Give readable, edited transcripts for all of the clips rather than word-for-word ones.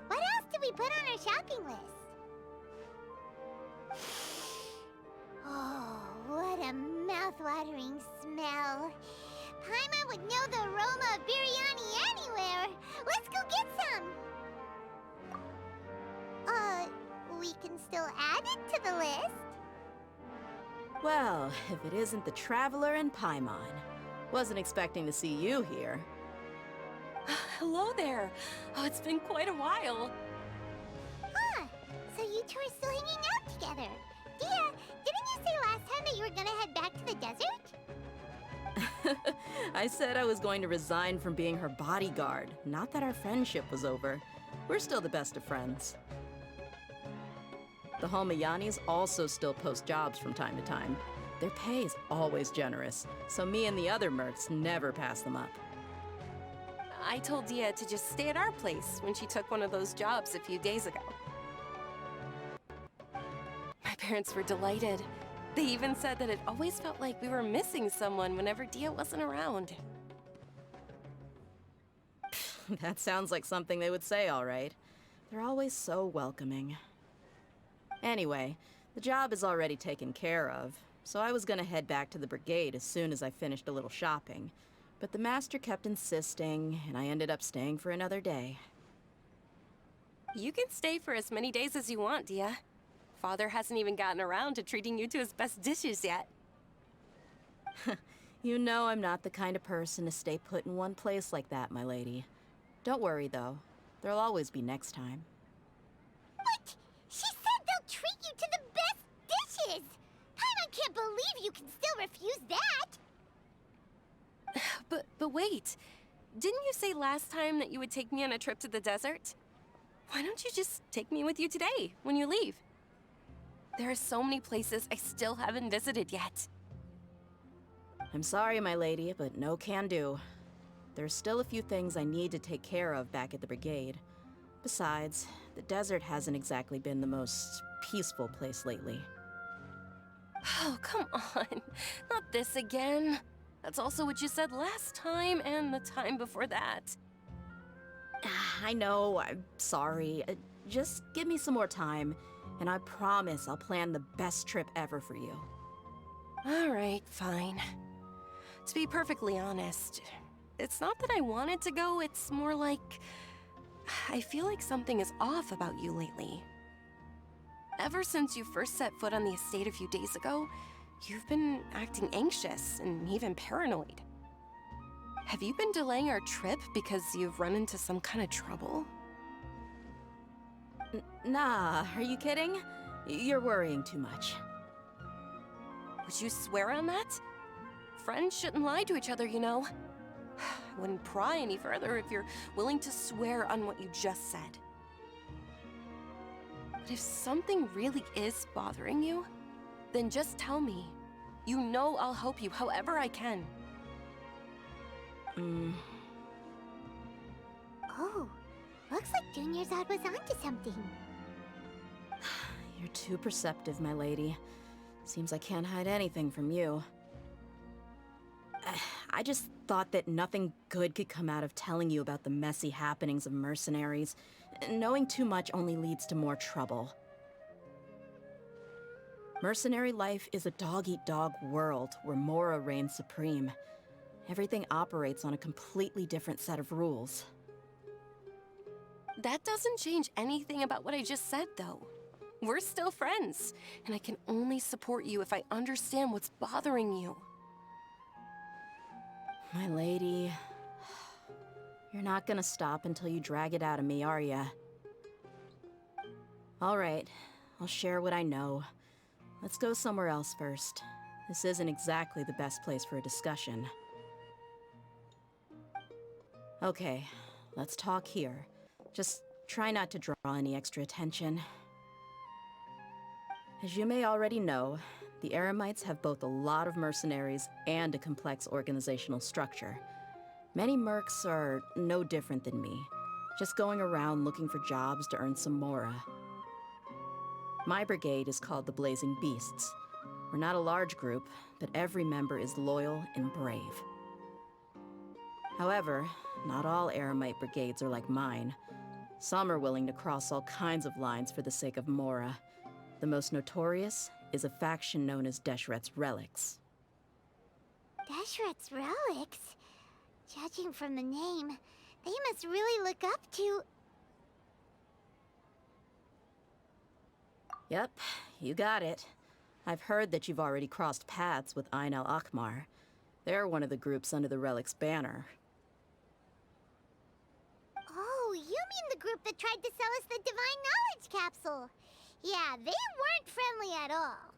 What else did we put on our shopping list? Oh, what a mouth-watering smell. Paimon would know the aroma of biryani anywhere. Let's go get some. We can still add it to the list. Well, if it isn't the Traveler and Paimon. Wasn't expecting to see you here. Hello there. Oh, it's been quite a while. Huh, so you two are still hanging out together. Dehya, didn't you say last time that you were gonna head back to the desert? I said I was going to resign from being her bodyguard, not that our friendship was over. We're still the best of friends. The Holmayanis also still post jobs from time to time. Their pay is always generous, so me and the other mercs never pass them up. I told Dehya to just stay at our place when she took one of those jobs a few days ago. My parents were delighted. They even said that it always felt like we were missing someone whenever Dehya wasn't around. That sounds like something they would say, all right. They're always so welcoming. Anyway, the job is already taken care of, so I was gonna head back to the brigade as soon as I finished a little shopping. But the master kept insisting, and I ended up staying for another day. You can stay for as many days as you want, Dehya. Father hasn't even gotten around to treating you to his best dishes yet. You know I'm not the kind of person to stay put in one place like that, my lady. Don't worry, though. There'll always be next time. What? She said they'll treat you to the best dishes! Paimon can't believe you can still refuse that! But wait. Didn't you say last time that you would take me on a trip to the desert? Why don't you just take me with you today, when you leave? There are so many places I still haven't visited yet. I'm sorry, my lady, but no can do. There's still a few things I need to take care of back at the brigade. Besides, the desert hasn't exactly been the most peaceful place lately. Oh, come on. Not this again. That's also what you said last time and the time before that. I know, I'm sorry. Just give me some more time, and I promise I'll plan the best trip ever for you. All right, fine. To be perfectly honest, it's not that I wanted to go, it's more like I feel like something is off about you lately. Ever since you first set foot on the estate a few days ago, you've been acting anxious and even paranoid. Have you been delaying our trip because you've run into some kind of trouble? Nah, are you kidding? You're worrying too much. Would you swear on that? Friends shouldn't lie to each other, you know. I wouldn't pry any further if you're willing to swear on what you just said. But if something really is bothering you, then just tell me. You know I'll help you however I can. Oh, looks like Junior's was onto something. You're too perceptive, my lady. Seems I can't hide anything from you. I just thought that nothing good could come out of telling you about the messy happenings of mercenaries. Knowing too much only leads to more trouble. Mercenary life is a dog-eat-dog world where Mora reigns supreme. Everything operates on a completely different set of rules. That doesn't change anything about what I just said, though. We're still friends, and I can only support you if I understand what's bothering you. My lady, you're not gonna stop until you drag it out of me, are ya? All right, I'll share what I know. Let's go somewhere else first. This isn't exactly the best place for a discussion. Okay, let's talk here. Just try not to draw any extra attention. As you may already know, the Eremites have both a lot of mercenaries and a complex organizational structure. Many mercs are no different than me, just going around looking for jobs to earn some mora. My brigade is called the Blazing Beasts. We're not a large group, but every member is loyal and brave. However, not all Eremite brigades are like mine. Some are willing to cross all kinds of lines for the sake of Mora. The most notorious is a faction known as Deshret's Relics. Deshret's Relics? Judging from the name, they must really look up to... Yep, you got it. I've heard that you've already crossed paths with Ain al-Akmar. They're one of the groups under the Relic's banner. Oh, you mean the group that tried to sell us the Divine Knowledge Capsule? Yeah, they weren't friendly at all.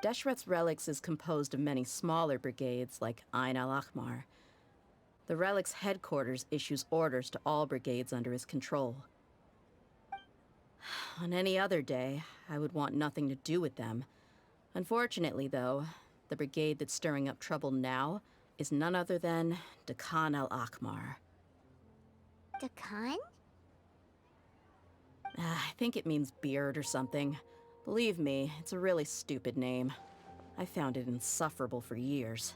Deshret's Relics is composed of many smaller brigades like Ain al-Akmar. The Relic's headquarters issues orders to all brigades under his control. On any other day, I would want nothing to do with them. Unfortunately, though, the brigade that's stirring up trouble now is none other than Dehya al-Akmar. Dakan? I think it means beard or something. Believe me, it's a really stupid name. I found it insufferable for years.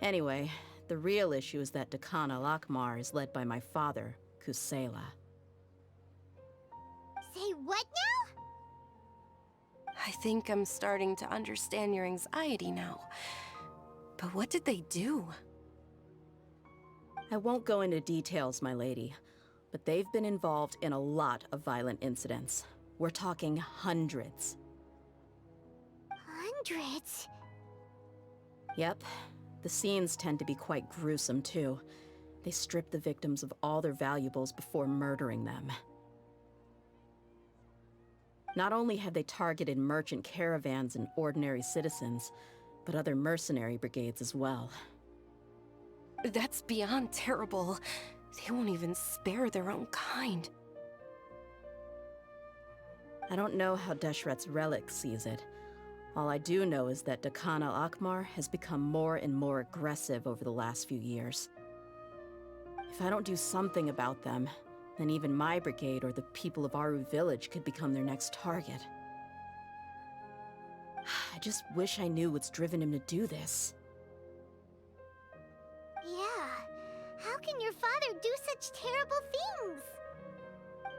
Anyway, the real issue is that Dehya al-Akmar is led by my father, Kusela. Say what now? I think I'm starting to understand your anxiety now. But what did they do? I won't go into details, my lady, but they've been involved in a lot of violent incidents. We're talking hundreds. Hundreds? Yep. The scenes tend to be quite gruesome, too. They strip the victims of all their valuables before murdering them. Not only have they targeted merchant caravans and ordinary citizens, but other mercenary brigades as well. That's beyond terrible. They won't even spare their own kind. I don't know how Deshret's Relic sees it. All I do know is that Dehya al-Akmar has become more and more aggressive over the last few years. If I don't do something about them, then even my brigade or the people of Aru village could become their next target. I just wish I knew what's driven him to do this. Yeah. How can your father do such terrible things?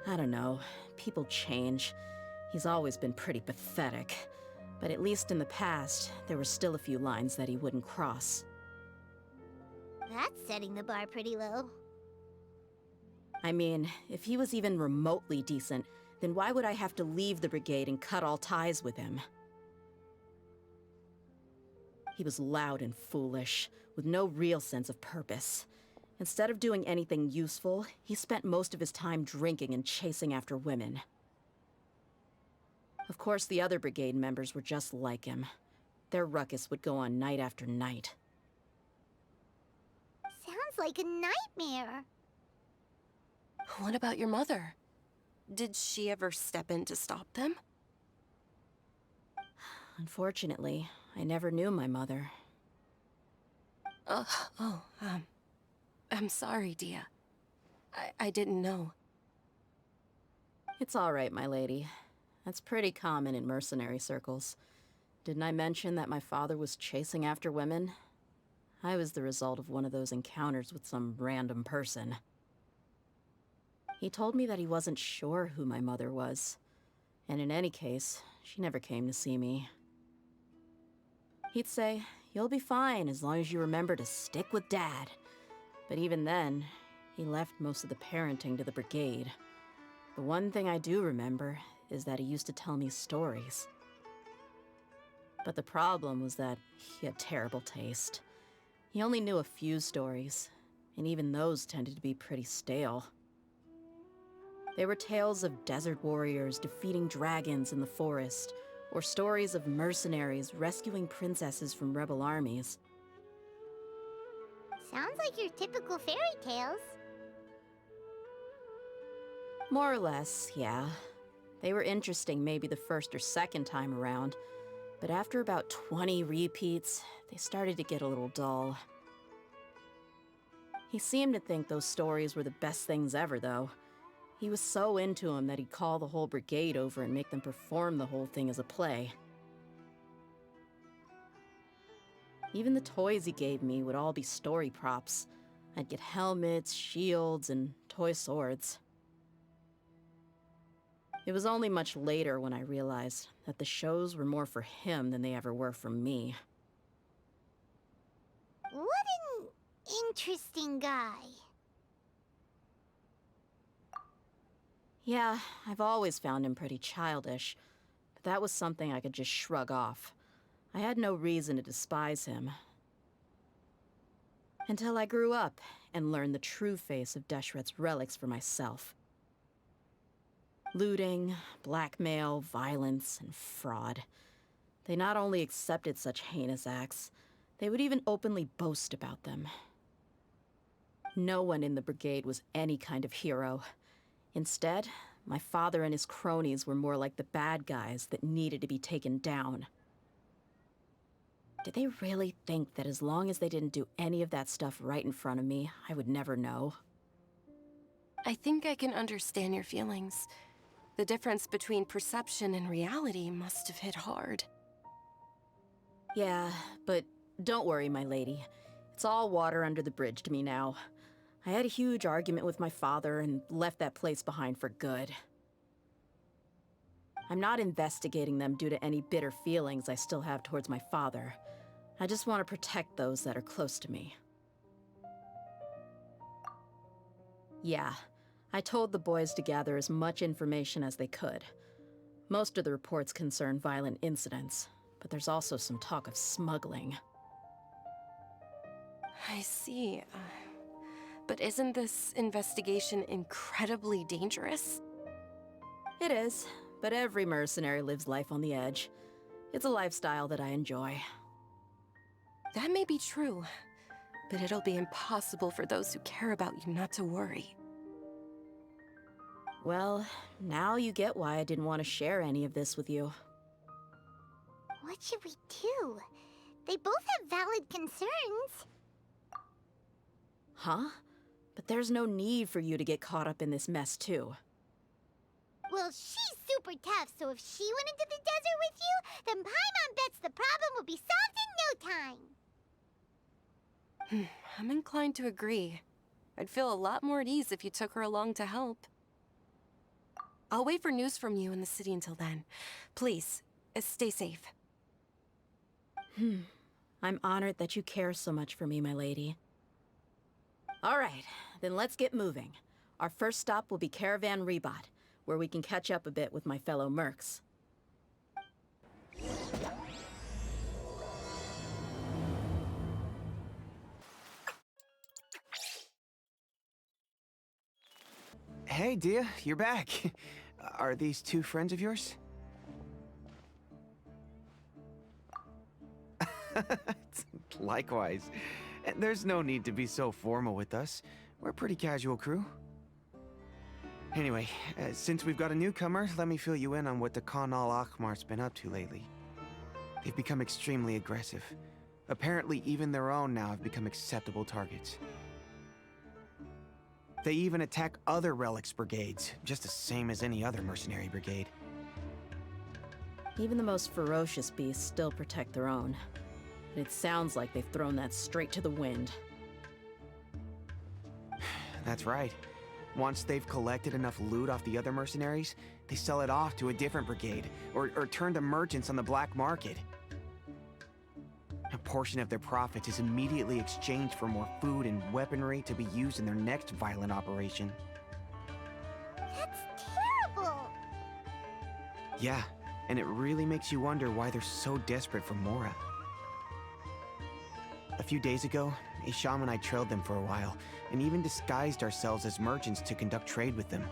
I don't know. People change. He's always been pretty pathetic. But at least in the past, there were still a few lines that he wouldn't cross. That's setting the bar pretty low. I mean, if he was even remotely decent, then why would I have to leave the brigade and cut all ties with him? He was loud and foolish, with no real sense of purpose. Instead of doing anything useful, he spent most of his time drinking and chasing after women. Of course, the other brigade members were just like him. Their ruckus would go on night after night. Sounds like a nightmare. What about your mother? Did she ever step in to stop them? Unfortunately, I never knew my mother. I'm sorry, Dehya. I didn't know. It's all right, my lady. That's pretty common in mercenary circles. Didn't I mention that my father was chasing after women? I was the result of one of those encounters with some random person. He told me that he wasn't sure who my mother was. And in any case, she never came to see me. He'd say, "You'll be fine as long as you remember to stick with Dad." But even then, he left most of the parenting to the brigade. The one thing I do remember is that he used to tell me stories. But the problem was that he had terrible taste. He only knew a few stories, and even those tended to be pretty stale. They were tales of desert warriors defeating dragons in the forest, or stories of mercenaries rescuing princesses from rebel armies. Sounds like your typical fairy tales. More or less, yeah. They were interesting maybe the first or second time around, but after about 20 repeats, they started to get a little dull. He seemed to think those stories were the best things ever, though. He was so into them that he'd call the whole brigade over and make them perform the whole thing as a play. Even the toys he gave me would all be story props. I'd get helmets, shields, and toy swords. It was only much later when I realized that the shows were more for him than they ever were for me. What an interesting guy. Yeah, I've always found him pretty childish, but that was something I could just shrug off. I had no reason to despise him. Until I grew up and learned the true face of Deshret's relics for myself. Looting, blackmail, violence, and fraud. They not only accepted such heinous acts, they would even openly boast about them. No one in the brigade was any kind of hero. Instead, my father and his cronies were more like the bad guys that needed to be taken down. Did they really think that as long as they didn't do any of that stuff right in front of me, I would never know? I think I can understand your feelings. The difference between perception and reality must have hit hard. Yeah, but don't worry, my lady. It's all water under the bridge to me now. I had a huge argument with my father and left that place behind for good. I'm not investigating them due to any bitter feelings I still have towards my father. I just want to protect those that are close to me. Yeah, I told the boys to gather as much information as they could. Most of the reports concern violent incidents, but there's also some talk of smuggling. I see. But isn't this investigation incredibly dangerous? It is, but every mercenary lives life on the edge. It's a lifestyle that I enjoy. That may be true, but it'll be impossible for those who care about you not to worry. Well, now you get why I didn't want to share any of this with you. What should we do? They both have valid concerns. Huh? But there's no need for you to get caught up in this mess, too. Well, she's super tough, so if she went into the desert with you, then Paimon bets the problem will be solved in no time. I'm inclined to agree. I'd feel a lot more at ease if you took her along to help. I'll wait for news from you in the city until then. Please, stay safe. I'm honored that you care so much for me, my lady. All right, then let's get moving. Our first stop will be Caravan Rebot, where we can catch up a bit with my fellow mercs. Hey, Dehya, you're back. Are these two friends of yours? Likewise. There's no need to be so formal with us. We're a pretty casual crew. Anyway, since we've got a newcomer, let me fill you in on what the Khan al-Ahmar's been up to lately. They've become extremely aggressive. Apparently, even their own now have become acceptable targets. They even attack other relics brigades, just the same as any other mercenary brigade. Even the most ferocious beasts still protect their own. But it sounds like they've thrown that straight to the wind. That's right. Once they've collected enough loot off the other mercenaries, they sell it off to a different brigade, or turn to merchants on the black market. A portion of their profits is immediately exchanged for more food and weaponry to be used in their next violent operation. That's terrible. Yeah, and it really makes you wonder why they're so desperate for Mora. A few days ago, Isham and I trailed them for a while, and even disguised ourselves as merchants to conduct trade with them.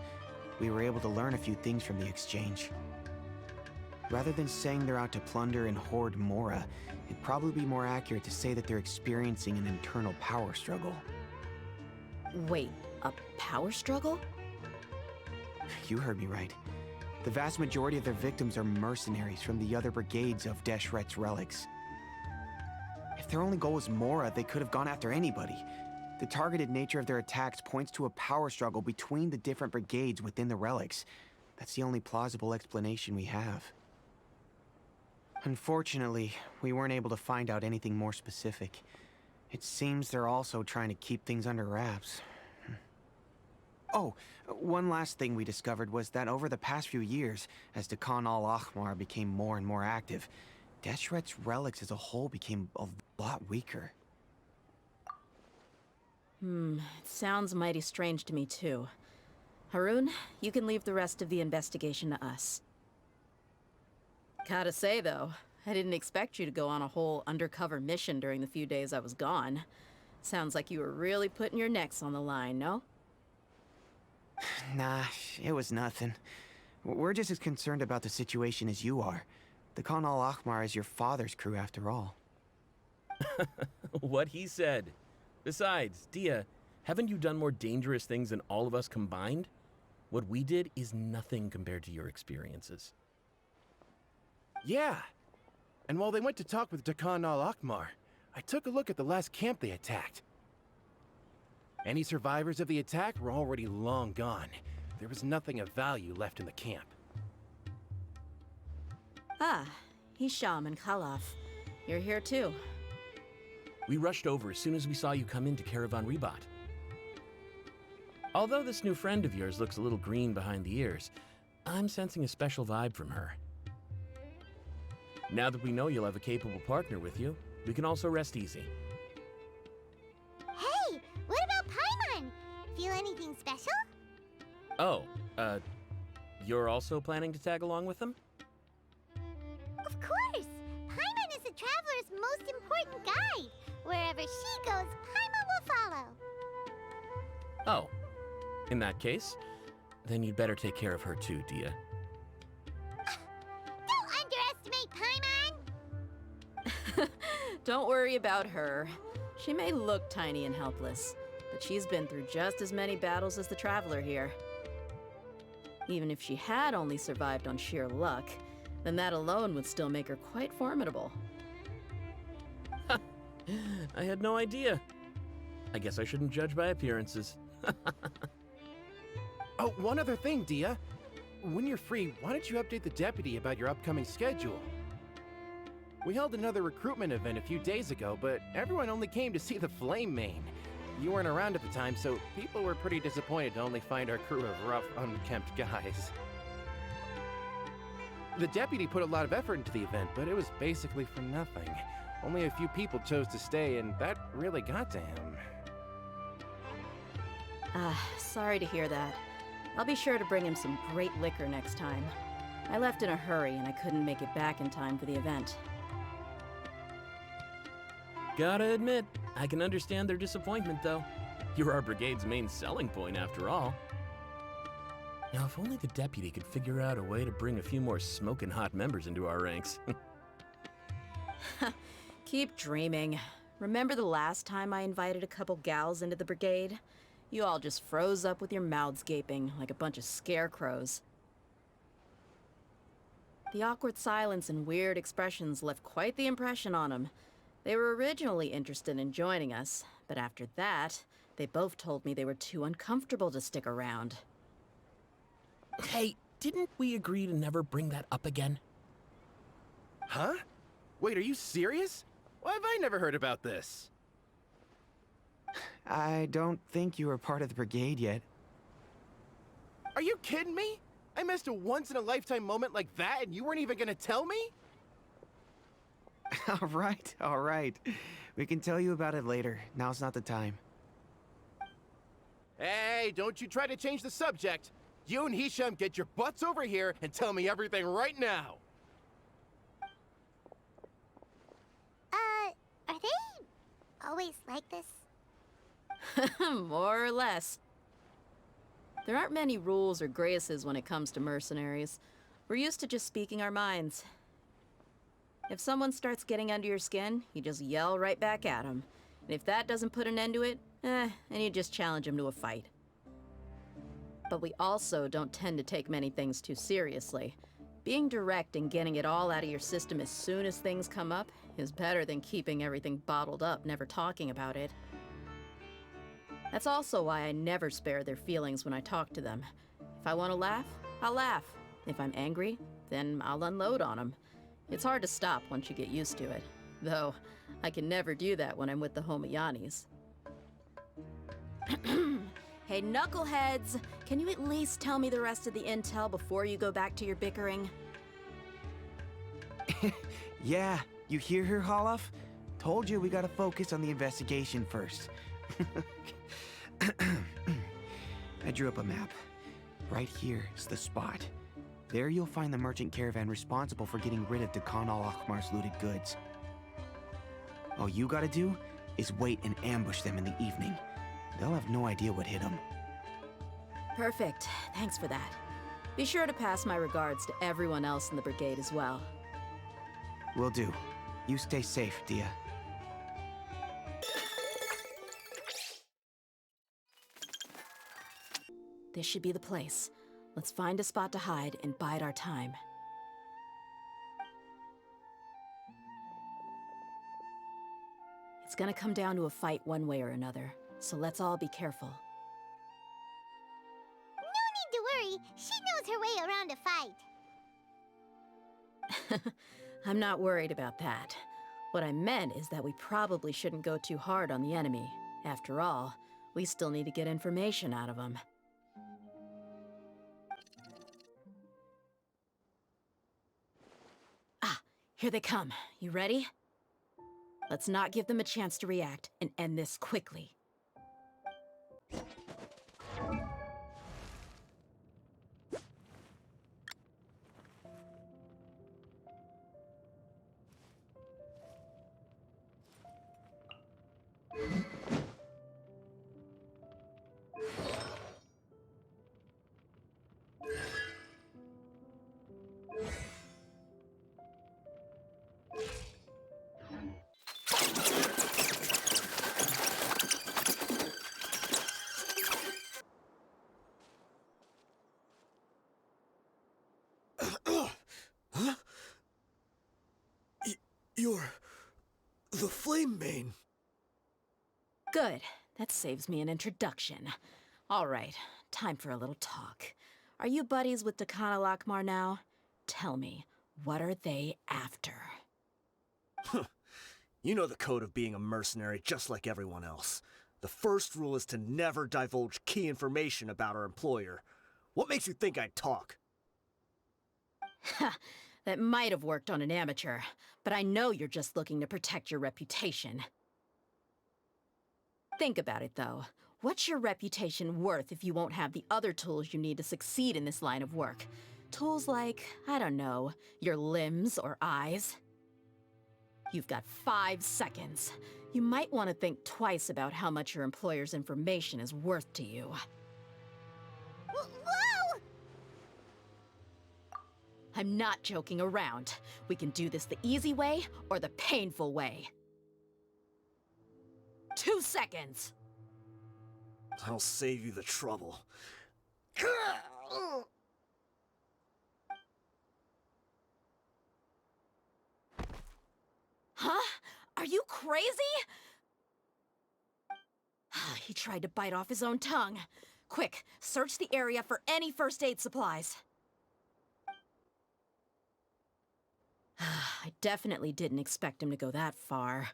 We were able to learn a few things from the exchange. Rather than saying they're out to plunder and hoard Mora, it'd probably be more accurate to say that they're experiencing an internal power struggle. Wait, a power struggle? You heard me right. The vast majority of their victims are mercenaries from the other brigades of Deshret's relics. If their only goal was Mora, they could have gone after anybody. The targeted nature of their attacks points to a power struggle between the different brigades within the relics. That's the only plausible explanation we have. Unfortunately, we weren't able to find out anything more specific. It seems they're also trying to keep things under wraps. Oh, one last thing we discovered was that over the past few years, as the Khan al-Ahmar became more and more active, Deshret's relics as a whole became a lot weaker. It sounds mighty strange to me, too. Harun, you can leave the rest of the investigation to us. Gotta say, though, I didn't expect you to go on a whole undercover mission during the few days I was gone. Sounds like you were really putting your necks on the line, no? Nah, it was nothing. We're just as concerned about the situation as you are. The Khan al-Ahmar is your father's crew, after all. What he said. Besides, Dehya, haven't you done more dangerous things than all of us combined? What we did is nothing compared to your experiences. Yeah. And while they went to talk with Khan al-Ahmar, I took a look at the last camp they attacked. Any survivors of the attack were already long gone. There was nothing of value left in the camp. Ah, Hisham and Khalaf. You're here too. We rushed over as soon as we saw you come into Caravan Ribat. Although this new friend of yours looks a little green behind the ears, I'm sensing a special vibe from her. Now that we know you'll have a capable partner with you, we can also rest easy. Hey, what about Paimon? Feel anything special? Oh, you're also planning to tag along with them? Of course! Paimon is the traveler's most important guide. Wherever she goes, Paimon will follow. Oh, in that case, then you'd better take care of her too, Dehya. Don't underestimate Paimon! Don't worry about her. She may look tiny and helpless, but she's been through just as many battles as the Traveler here. Even if she had only survived on sheer luck, then that alone would still make her quite formidable. I had no idea. I guess I shouldn't judge by appearances. Oh, one other thing, Dehya. When you're free, why don't you update the deputy about your upcoming schedule? We held another recruitment event a few days ago, but everyone only came to see the Flame Main. You weren't around at the time, so people were pretty disappointed to only find our crew of rough, unkempt guys. The deputy put a lot of effort into the event, but it was basically for nothing. Only a few people chose to stay, and that really got to him. Sorry to hear that. I'll be sure to bring him some great liquor next time. I left in a hurry and I couldn't make it back in time for the event. Gotta admit, I can understand their disappointment, though. You're our brigade's main selling point, after all. Now, if only the deputy could figure out a way to bring a few more smoking hot members into our ranks. Keep dreaming. Remember the last time I invited a couple gals into the brigade? You all just froze up with your mouths gaping like a bunch of scarecrows. The awkward silence and weird expressions left quite the impression on them. They were originally interested in joining us, but after that, they both told me they were too uncomfortable to stick around. Hey, didn't we agree to never bring that up again? Huh? Wait, are you serious? Why have I never heard about this? I don't think you were part of the brigade yet. Are you kidding me? I missed a once-in-a-lifetime moment like that and you weren't even gonna tell me? All right. We can tell you about it later. Now's not the time. Hey, don't you try to change the subject. You and Hisham get your butts over here and tell me everything right now. Are they always like this? More or less. There aren't many rules or graces when it comes to mercenaries. We're used to just speaking our minds. If someone starts getting under your skin, you just yell right back at them. And if that doesn't put an end to it, then you just challenge them to a fight. But we also don't tend to take many things too seriously. Being direct and getting it all out of your system as soon as things come up is better than keeping everything bottled up, never talking about it. That's also why I never spare their feelings when I talk to them. If I want to laugh, I'll laugh. If I'm angry, then I'll unload on them. It's hard to stop once you get used to it. Though, I can never do that when I'm with the Homayanis. Hey, knuckleheads! Can you at least tell me the rest of the intel before you go back to your bickering? Yeah, you hear her, Holloff? Told you we gotta focus on the investigation first. I drew up a map. Right here is the spot. There you'll find the merchant caravan responsible for getting rid of Dakan al-Akhmar's looted goods. All you gotta do is wait and ambush them in the evening. They'll have no idea what hit them. Perfect. Thanks for that. Be sure to pass my regards to everyone else in the brigade as well. Will do. You stay safe, Dehya. This should be the place. Let's find a spot to hide and bide our time. It's gonna come down to a fight one way or another, so let's all be careful. No need to worry. She knows her way around a fight. I'm not worried about that. What I meant is that we probably shouldn't go too hard on the enemy. After all, we still need to get information out of them. Ah, here they come. You ready? Let's not give them a chance to react and end this quickly. You're the Flame Mane. Good. That saves me an introduction. All right, time for a little talk. Are you buddies with Dakan al-Akhmar now? Tell me, what are they after? You know the code of being a mercenary just like everyone else. The first rule is to never divulge key information about our employer. What makes you think I'd talk? Ha! That might have worked on an amateur, but I know you're just looking to protect your reputation. Think about it, though. What's your reputation worth if you won't have the other tools you need to succeed in this line of work? Tools like, I don't know, your limbs or eyes? You've got 5 seconds. You might want to think twice about how much your employer's information is worth to you. Whoa! I'm not joking around. We can do this the easy way or the painful way. 2 seconds! I'll save you the trouble. Huh? Are you crazy? He tried to bite off his own tongue. Quick, search the area for any first aid supplies. I definitely didn't expect him to go that far.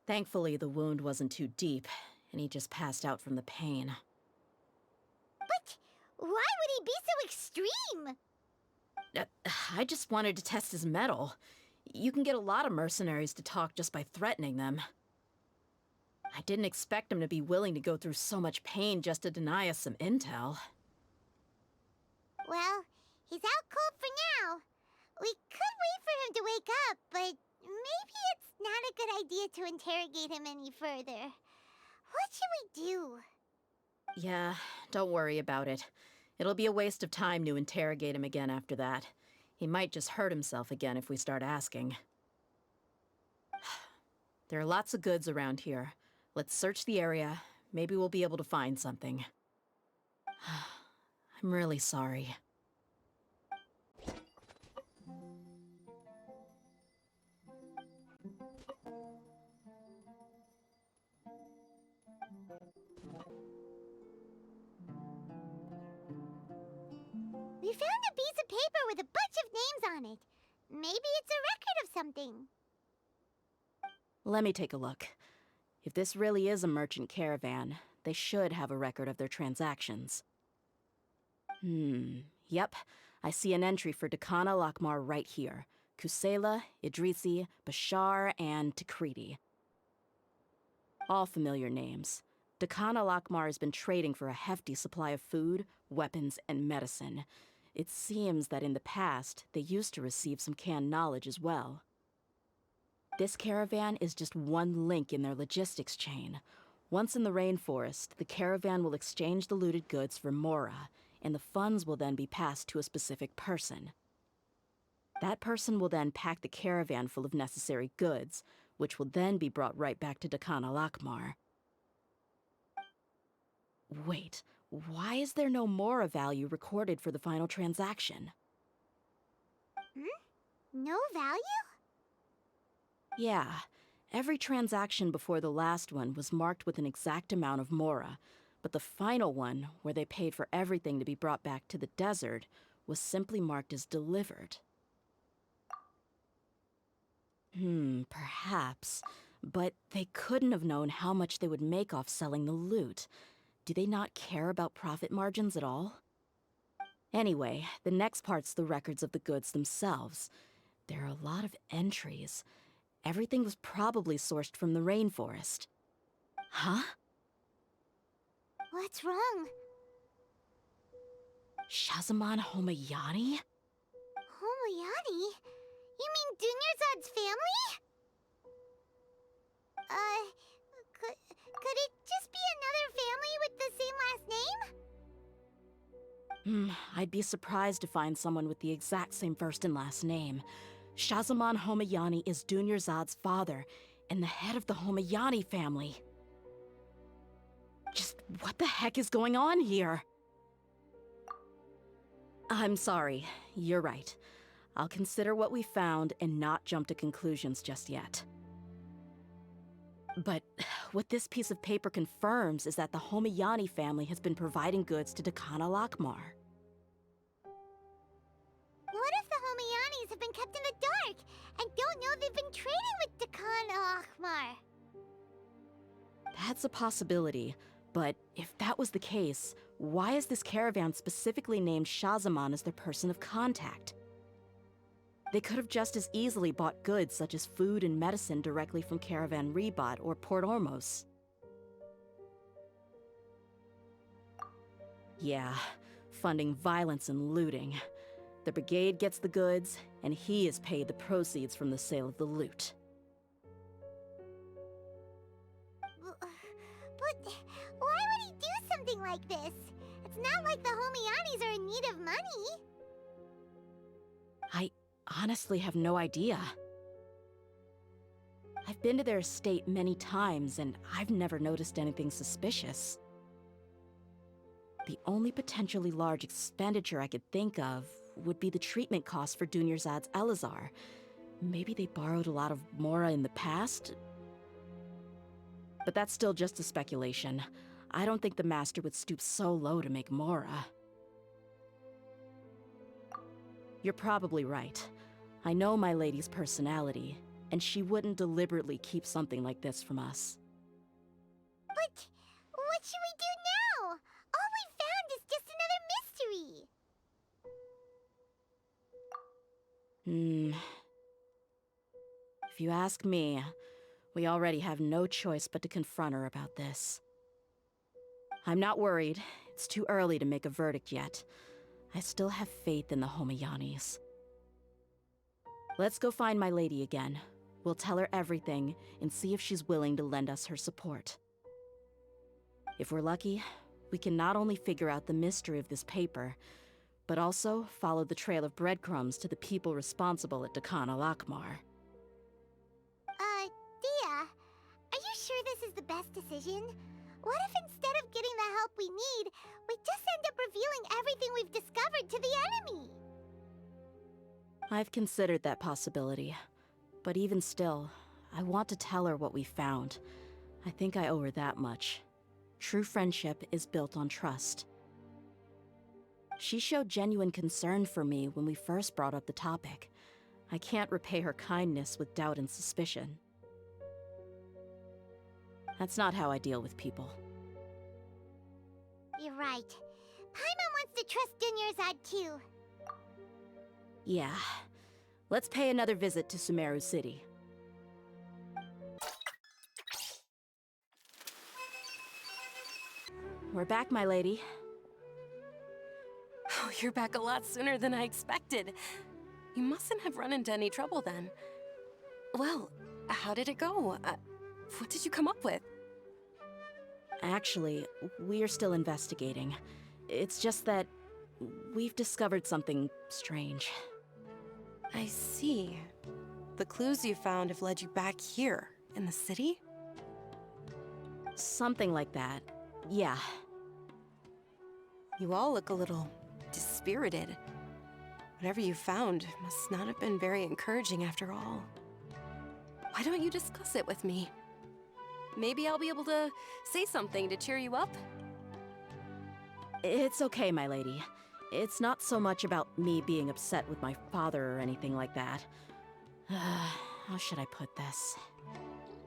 Thankfully, the wound wasn't too deep, and he just passed out from the pain. But why would he be so extreme? I just wanted to test his mettle. You can get a lot of mercenaries to talk just by threatening them. I didn't expect him to be willing to go through so much pain just to deny us some intel. Well, he's out cold for now. We could wait for him to wake up, but maybe it's not a good idea to interrogate him any further. What should we do? Yeah, don't worry about it. It'll be a waste of time to interrogate him again after that. He might just hurt himself again if we start asking. There are lots of goods around here. Let's search the area. Maybe we'll be able to find something. I'm really sorry. We found a piece of paper with a bunch of names on it. Maybe it's a record of something. Let me take a look. If this really is a merchant caravan, they should have a record of their transactions. Yep. I see an entry for Dakana Lakmar right here. Kusela, Idrisi, Bashar, and Takriti. All familiar names. Dakana Lakmar has been trading for a hefty supply of food, weapons, and medicine. It seems that in the past, they used to receive some canned knowledge as well. This caravan is just one link in their logistics chain. Once in the rainforest, the caravan will exchange the looted goods for Mora, and the funds will then be passed to a specific person. That person will then pack the caravan full of necessary goods, which will then be brought right back to Dakana Lakmar. Wait, why is there no Mora value recorded for the final transaction? No value? Yeah, every transaction before the last one was marked with an exact amount of Mora, but the final one, where they paid for everything to be brought back to the desert, was simply marked as delivered. Perhaps. But they couldn't have known how much they would make off selling the loot. Do they not care about profit margins at all? Anyway, the next part's the records of the goods themselves. There are a lot of entries. Everything was probably sourced from the rainforest. Huh? What's wrong? Shahzaman Homayani? Homayani? You mean Dunyarzad's family? Could it just be another family with the same last name? I'd be surprised to find someone with the exact same first and last name. Shahzaman Homayani is Dunyarzad's father, and the head of the Homayani family. Just what the heck is going on here? I'm sorry, you're right. I'll consider what we found and not jump to conclusions just yet. But what this piece of paper confirms is that the Homayani family has been providing goods to Dakana Lakmar. What if the Homayanis have been kept in the dark and don't know they've been trading with Dakana Akhmar? That's a possibility, but if that was the case, why is this caravan specifically named Shahzaman as their person of contact? They could have just as easily bought goods such as food and medicine directly from Caravan Ribat or Port Ormos. Yeah, funding violence and looting. The brigade gets the goods, and he is paid the proceeds from the sale of the loot. But why would he do something like this? It's not like the Homayanis are in need of money. I honestly have no idea. I've been to their estate many times, and I've never noticed anything suspicious. The only potentially large expenditure I could think of would be the treatment costs for Dunyarzad's Elazar. Maybe they borrowed a lot of Mora in the past? But that's still just a speculation. I don't think the Master would stoop so low to make Mora. You're probably right. I know my lady's personality, and she wouldn't deliberately keep something like this from us. But what should we do now? All we found is just another mystery. If you ask me, we already have no choice but to confront her about this. I'm not worried. It's too early to make a verdict yet. I still have faith in the Homayanis. Let's go find my lady again. We'll tell her everything and see if she's willing to lend us her support. If we're lucky, we can not only figure out the mystery of this paper, but also follow the trail of breadcrumbs to the people responsible at Dakana Lakmar. Dehya, are you sure this is the best decision? What if instead of getting the help we need, we just end up revealing everything we've discovered to the enemy? I've considered that possibility, but even still, I want to tell her what we found. I think I owe her that much. True friendship is built on trust. She showed genuine concern for me when we first brought up the topic. I can't repay her kindness with doubt and suspicion. That's not how I deal with people. You're right. Paimon wants to trust Dunyarzad too. Yeah. Let's pay another visit to Sumeru City. We're back, my lady. Oh, you're back a lot sooner than I expected. You mustn't have run into any trouble then. Well, how did it go? What did you come up with? Actually, we're still investigating. It's just that we've discovered something strange. I see. The clues you found have led you back here, in the city? Something like that. Yeah. You all look a little dispirited. Whatever you found must not have been very encouraging after all. Why don't you discuss it with me? Maybe I'll be able to say something to cheer you up? It's okay, my lady. It's not so much about me being upset with my father or anything like that. How should I put this?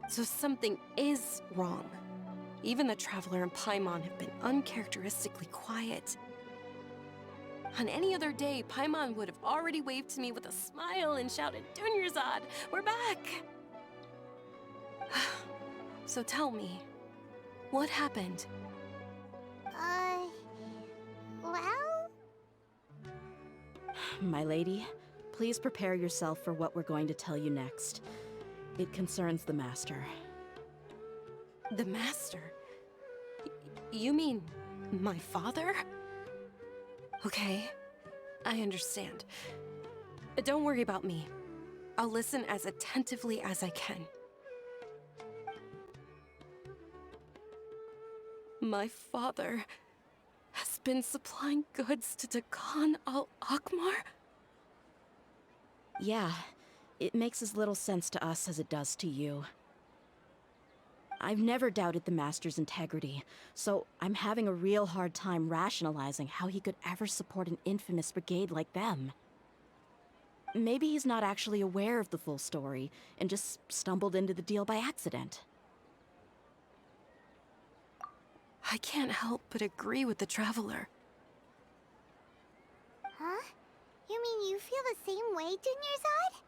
So something is wrong. Even the Traveler and Paimon have been uncharacteristically quiet. On any other day, Paimon would have already waved to me with a smile and shouted, "Dunyarzad, we're back!" So tell me, what happened? Well? My lady, please prepare yourself for what we're going to tell you next. It concerns the Master. The Master? You mean my father? Okay, I understand. Don't worry about me. I'll listen as attentively as I can. My father has been supplying goods to Dakan al-Akmar? Yeah, it makes as little sense to us as it does to you. I've never doubted the Master's integrity, so I'm having a real hard time rationalizing how he could ever support an infamous brigade like them. Maybe he's not actually aware of the full story and just stumbled into the deal by accident. I can't help but agree with the Traveler. Huh? You mean you feel the same way, Dunyarzad?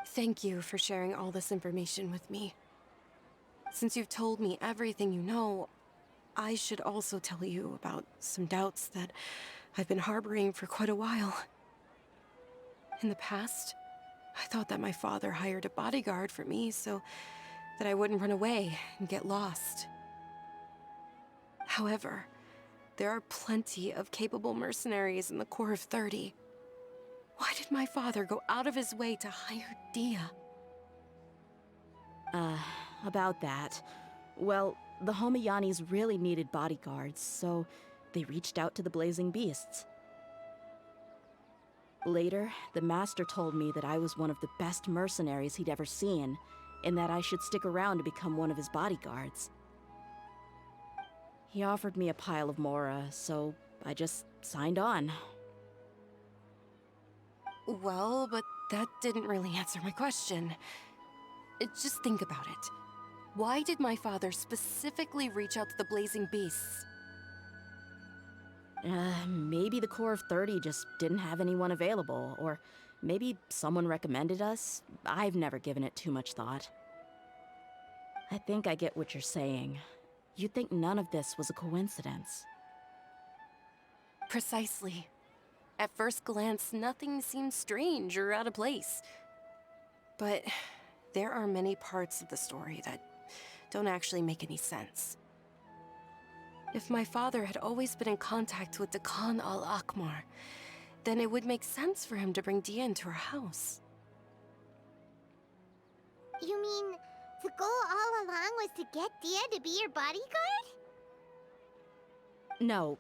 Thank you for sharing all this information with me. Since you've told me everything you know, I should also tell you about some doubts that I've been harboring for quite a while. In the past, I thought that my father hired a bodyguard for me so that I wouldn't run away and get lost. However, there are plenty of capable mercenaries in the Corps of 30. Why did my father go out of his way to hire Dehya? About that. Well, the Homayanis really needed bodyguards, so they reached out to the Blazing Beasts. Later, the Master told me that I was one of the best mercenaries he'd ever seen, and that I should stick around to become one of his bodyguards. He offered me a pile of Mora, so I just signed on. Well, but that didn't really answer my question. Just think about it. Why did my father specifically reach out to the Blazing Beasts? Maybe the Corps of 30 just didn't have anyone available, or maybe someone recommended us. I've never given it too much thought. I think I get what you're saying. You'd think none of this was a coincidence. Precisely. At first glance, nothing seems strange or out of place. But there are many parts of the story that don't actually make any sense. If my father had always been in contact with Dakan al-Akmar, then it would make sense for him to bring Dehya into our house. You mean the goal all along was to get Dehya to be your bodyguard? No,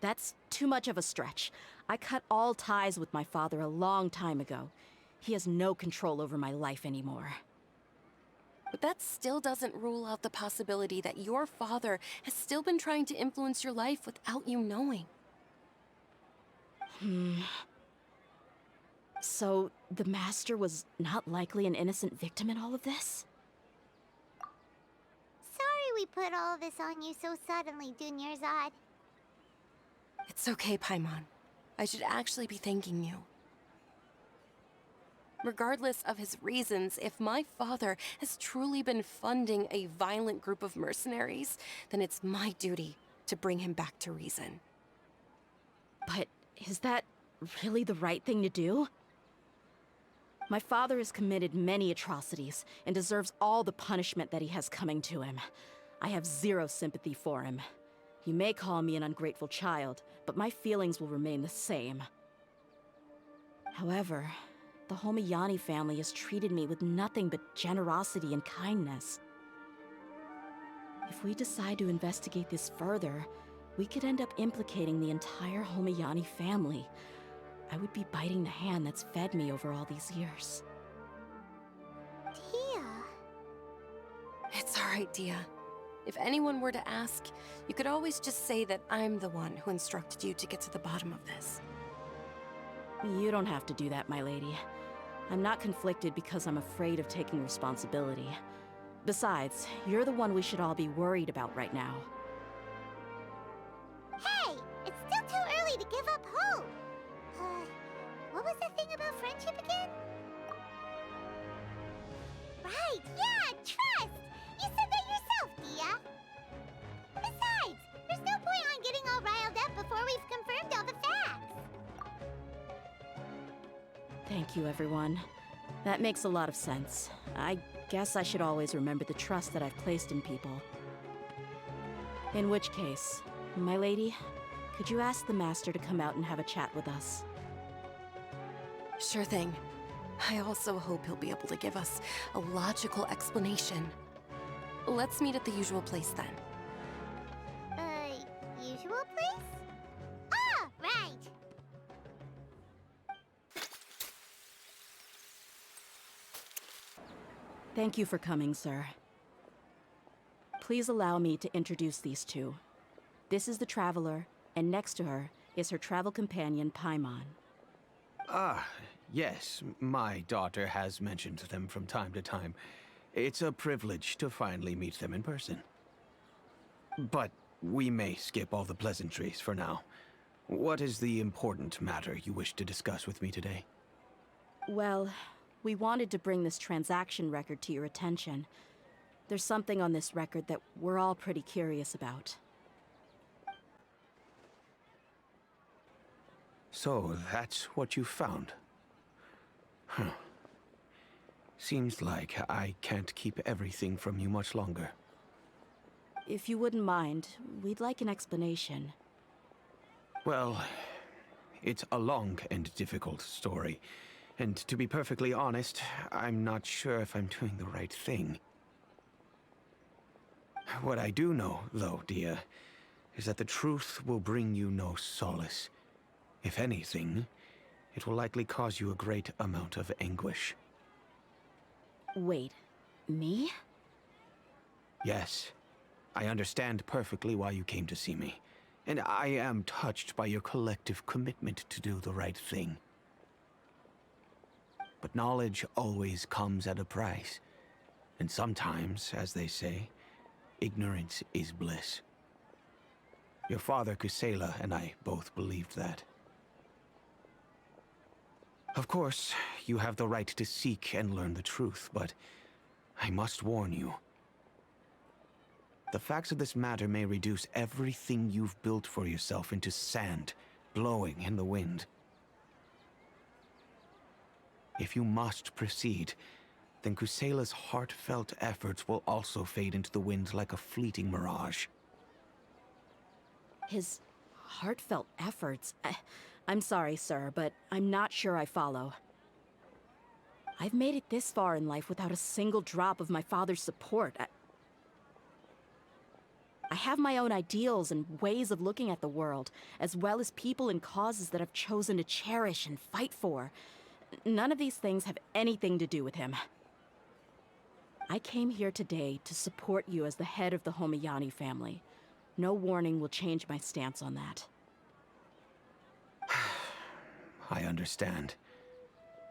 that's too much of a stretch. I cut all ties with my father a long time ago. He has no control over my life anymore. But that still doesn't rule out the possibility that your father has still been trying to influence your life without you knowing. So, the Master was not likely an innocent victim in all of this? Sorry we we put all of this on you so suddenly, Dunyarzad. It's okay, Paimon. I should actually be thanking you. Regardless of his reasons, if my father has truly been funding a violent group of mercenaries, then it's my duty to bring him back to reason. But is that really the right thing to do? My father has committed many atrocities and deserves all the punishment that he has coming to him. I have zero sympathy for him. You may call me an ungrateful child, but my feelings will remain the same. However, the Homayani family has treated me with nothing but generosity and kindness. If we decide to investigate this further, we could end up implicating the entire Homayani family. I would be biting the hand that's fed me over all these years. Dehya. It's all right, Dehya. If anyone were to ask, you could always just say that I'm the one who instructed you to get to the bottom of this. You don't have to do that, my lady. I'm not conflicted because I'm afraid of taking responsibility. Besides, you're the one we should all be worried about right now. Hey, it's still too early to give up hope. What was the thing about friendship again? Right, yeah, trust! You said that yourself, Dehya. Besides, there's no point on getting all riled up before we've confirmed all the facts. Thank you, everyone. That makes a lot of sense. I guess I should always remember the trust that I've placed in people. In which case, my lady, could you ask the Master to come out and have a chat with us? Sure thing. I also hope he'll be able to give us a logical explanation. Let's meet at the usual place then. Usual place? Ah, right! Thank you for coming, sir. Please allow me to introduce these two. This is the Traveler, and next to her is her travel companion, Paimon. Ah, yes, my daughter has mentioned them from time to time. It's a privilege to finally meet them in person. But we may skip all the pleasantries for now. What is the important matter you wish to discuss with me today? Well, we wanted to bring this transaction record to your attention. There's something on this record that we're all pretty curious about. So, that's what you found? Huh. Seems like I can't keep everything from you much longer. If you wouldn't mind, we'd like an explanation. Well, it's a long and difficult story. And to be perfectly honest, I'm not sure if I'm doing the right thing. What I do know, though, Dehya, is that the truth will bring you no solace. If anything, it will likely cause you a great amount of anguish. Wait, me? Yes, I understand perfectly why you came to see me. And I am touched by your collective commitment to do the right thing. But knowledge always comes at a price. And sometimes, as they say, ignorance is bliss. Your father, Kusela, and I both believed that. Of course, you have the right to seek and learn the truth, but I must warn you. The facts of this matter may reduce everything you've built for yourself into sand, blowing in the wind. If you must proceed, then Kusela's heartfelt efforts will also fade into the wind like a fleeting mirage. His heartfelt efforts? I'm sorry, sir, but I'm not sure I follow. I've made it this far in life without a single drop of my father's support. I have my own ideals and ways of looking at the world, as well as people and causes that I've chosen to cherish and fight for. None of these things have anything to do with him. I came here today to support you as the head of the Homayani family. No warning will change my stance on that. I understand.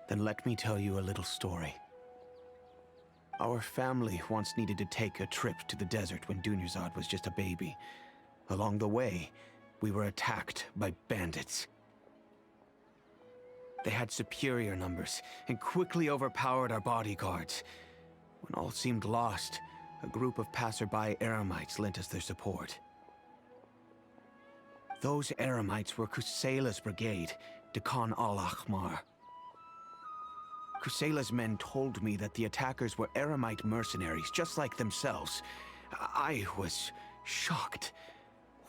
Then let me tell you a little story. Our family once needed to take a trip to the desert when Dunyarzad was just a baby. Along the way, we were attacked by bandits. They had superior numbers and quickly overpowered our bodyguards. When all seemed lost, a group of passerby Eremites lent us their support. Those Eremites were Kusela's brigade, Dekan al-Ahmar. Kusela's men told me that the attackers were Eremite mercenaries, just like themselves. I was shocked.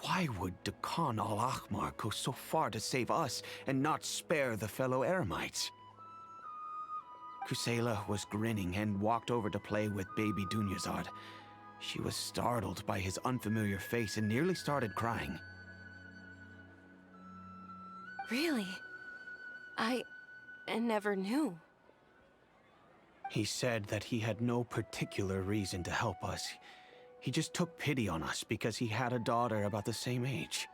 Why would Dekan al-Ahmar go so far to save us and not spare the fellow Eremites? Kusela was grinning and walked over to play with baby Dunyarzad. She was startled by his unfamiliar face and nearly started crying. Really? I never knew. He said that he had no particular reason to help us. He just took pity on us because he had a daughter about the same age.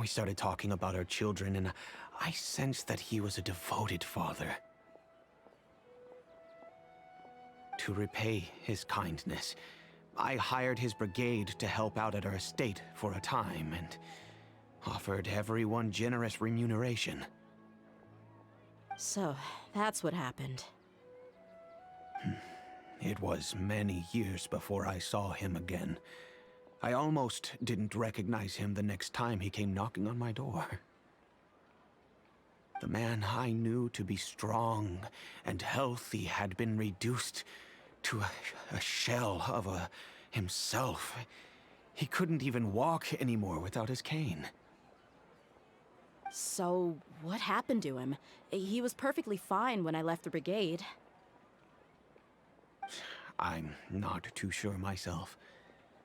We started talking about our children, and I sensed that he was a devoted father. To repay his kindness, I hired his brigade to help out at our estate for a time, and offered everyone generous remuneration. So, that's what happened. It was many years before I saw him again. I almost didn't recognize him the next time he came knocking on my door. The man I knew to be strong and healthy had been reduced to a shell of himself. He couldn't even walk anymore without his cane. So, what happened to him? He was perfectly fine when I left the brigade. I'm not too sure myself.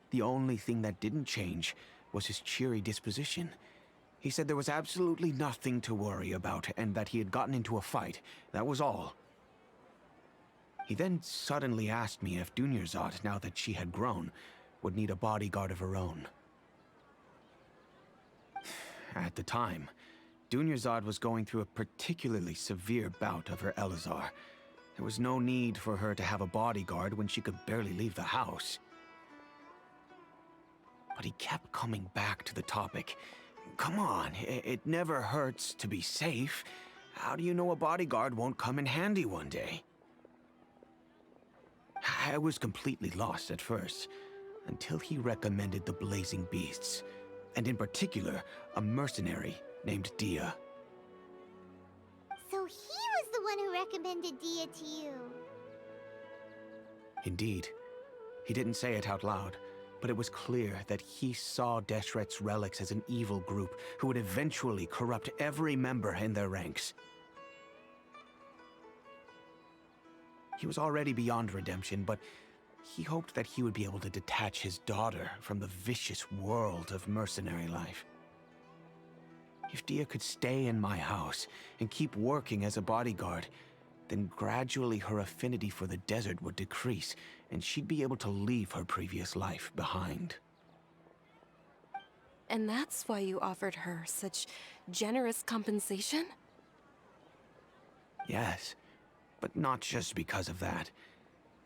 The only thing that didn't change was his cheery disposition. He said there was absolutely nothing to worry about and that he had gotten into a fight. That was all. He then suddenly asked me if Dunyarzad, now that she had grown, would need a bodyguard of her own. At the time, Dunyarzad was going through a particularly severe bout of her Elazar. There was no need for her to have a bodyguard when she could barely leave the house. But he kept coming back to the topic. Come on, it never hurts to be safe. How do you know a bodyguard won't come in handy one day? I was completely lost at first, until he recommended the Blazing Beasts, and in particular, a mercenary named Dehya. So he was the one who recommended Dehya to you. Indeed. He didn't say it out loud, but it was clear that he saw Deshret's relics as an evil group who would eventually corrupt every member in their ranks. He was already beyond redemption, but he hoped that he would be able to detach his daughter from the vicious world of mercenary life. If Dehya could stay in my house and keep working as a bodyguard, then gradually her affinity for the desert would decrease, and she'd be able to leave her previous life behind. And that's why you offered her such generous compensation? Yes, but not just because of that.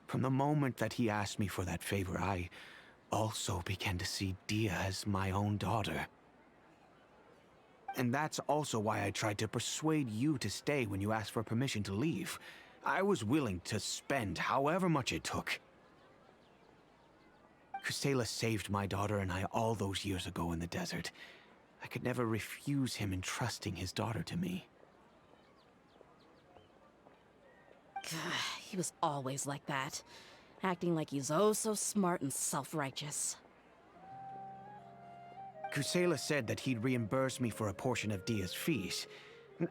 From the moment that he asked me for that favor, I also began to see Dehya as my own daughter. And that's also why I tried to persuade you to stay when you asked for permission to leave. I was willing to spend however much it took. Kusela saved my daughter and I all those years ago in the desert. I could never refuse him entrusting his daughter to me. He was always like that, acting like he's oh so smart and self-righteous. Kusela said that he'd reimburse me for a portion of Dehya's fees.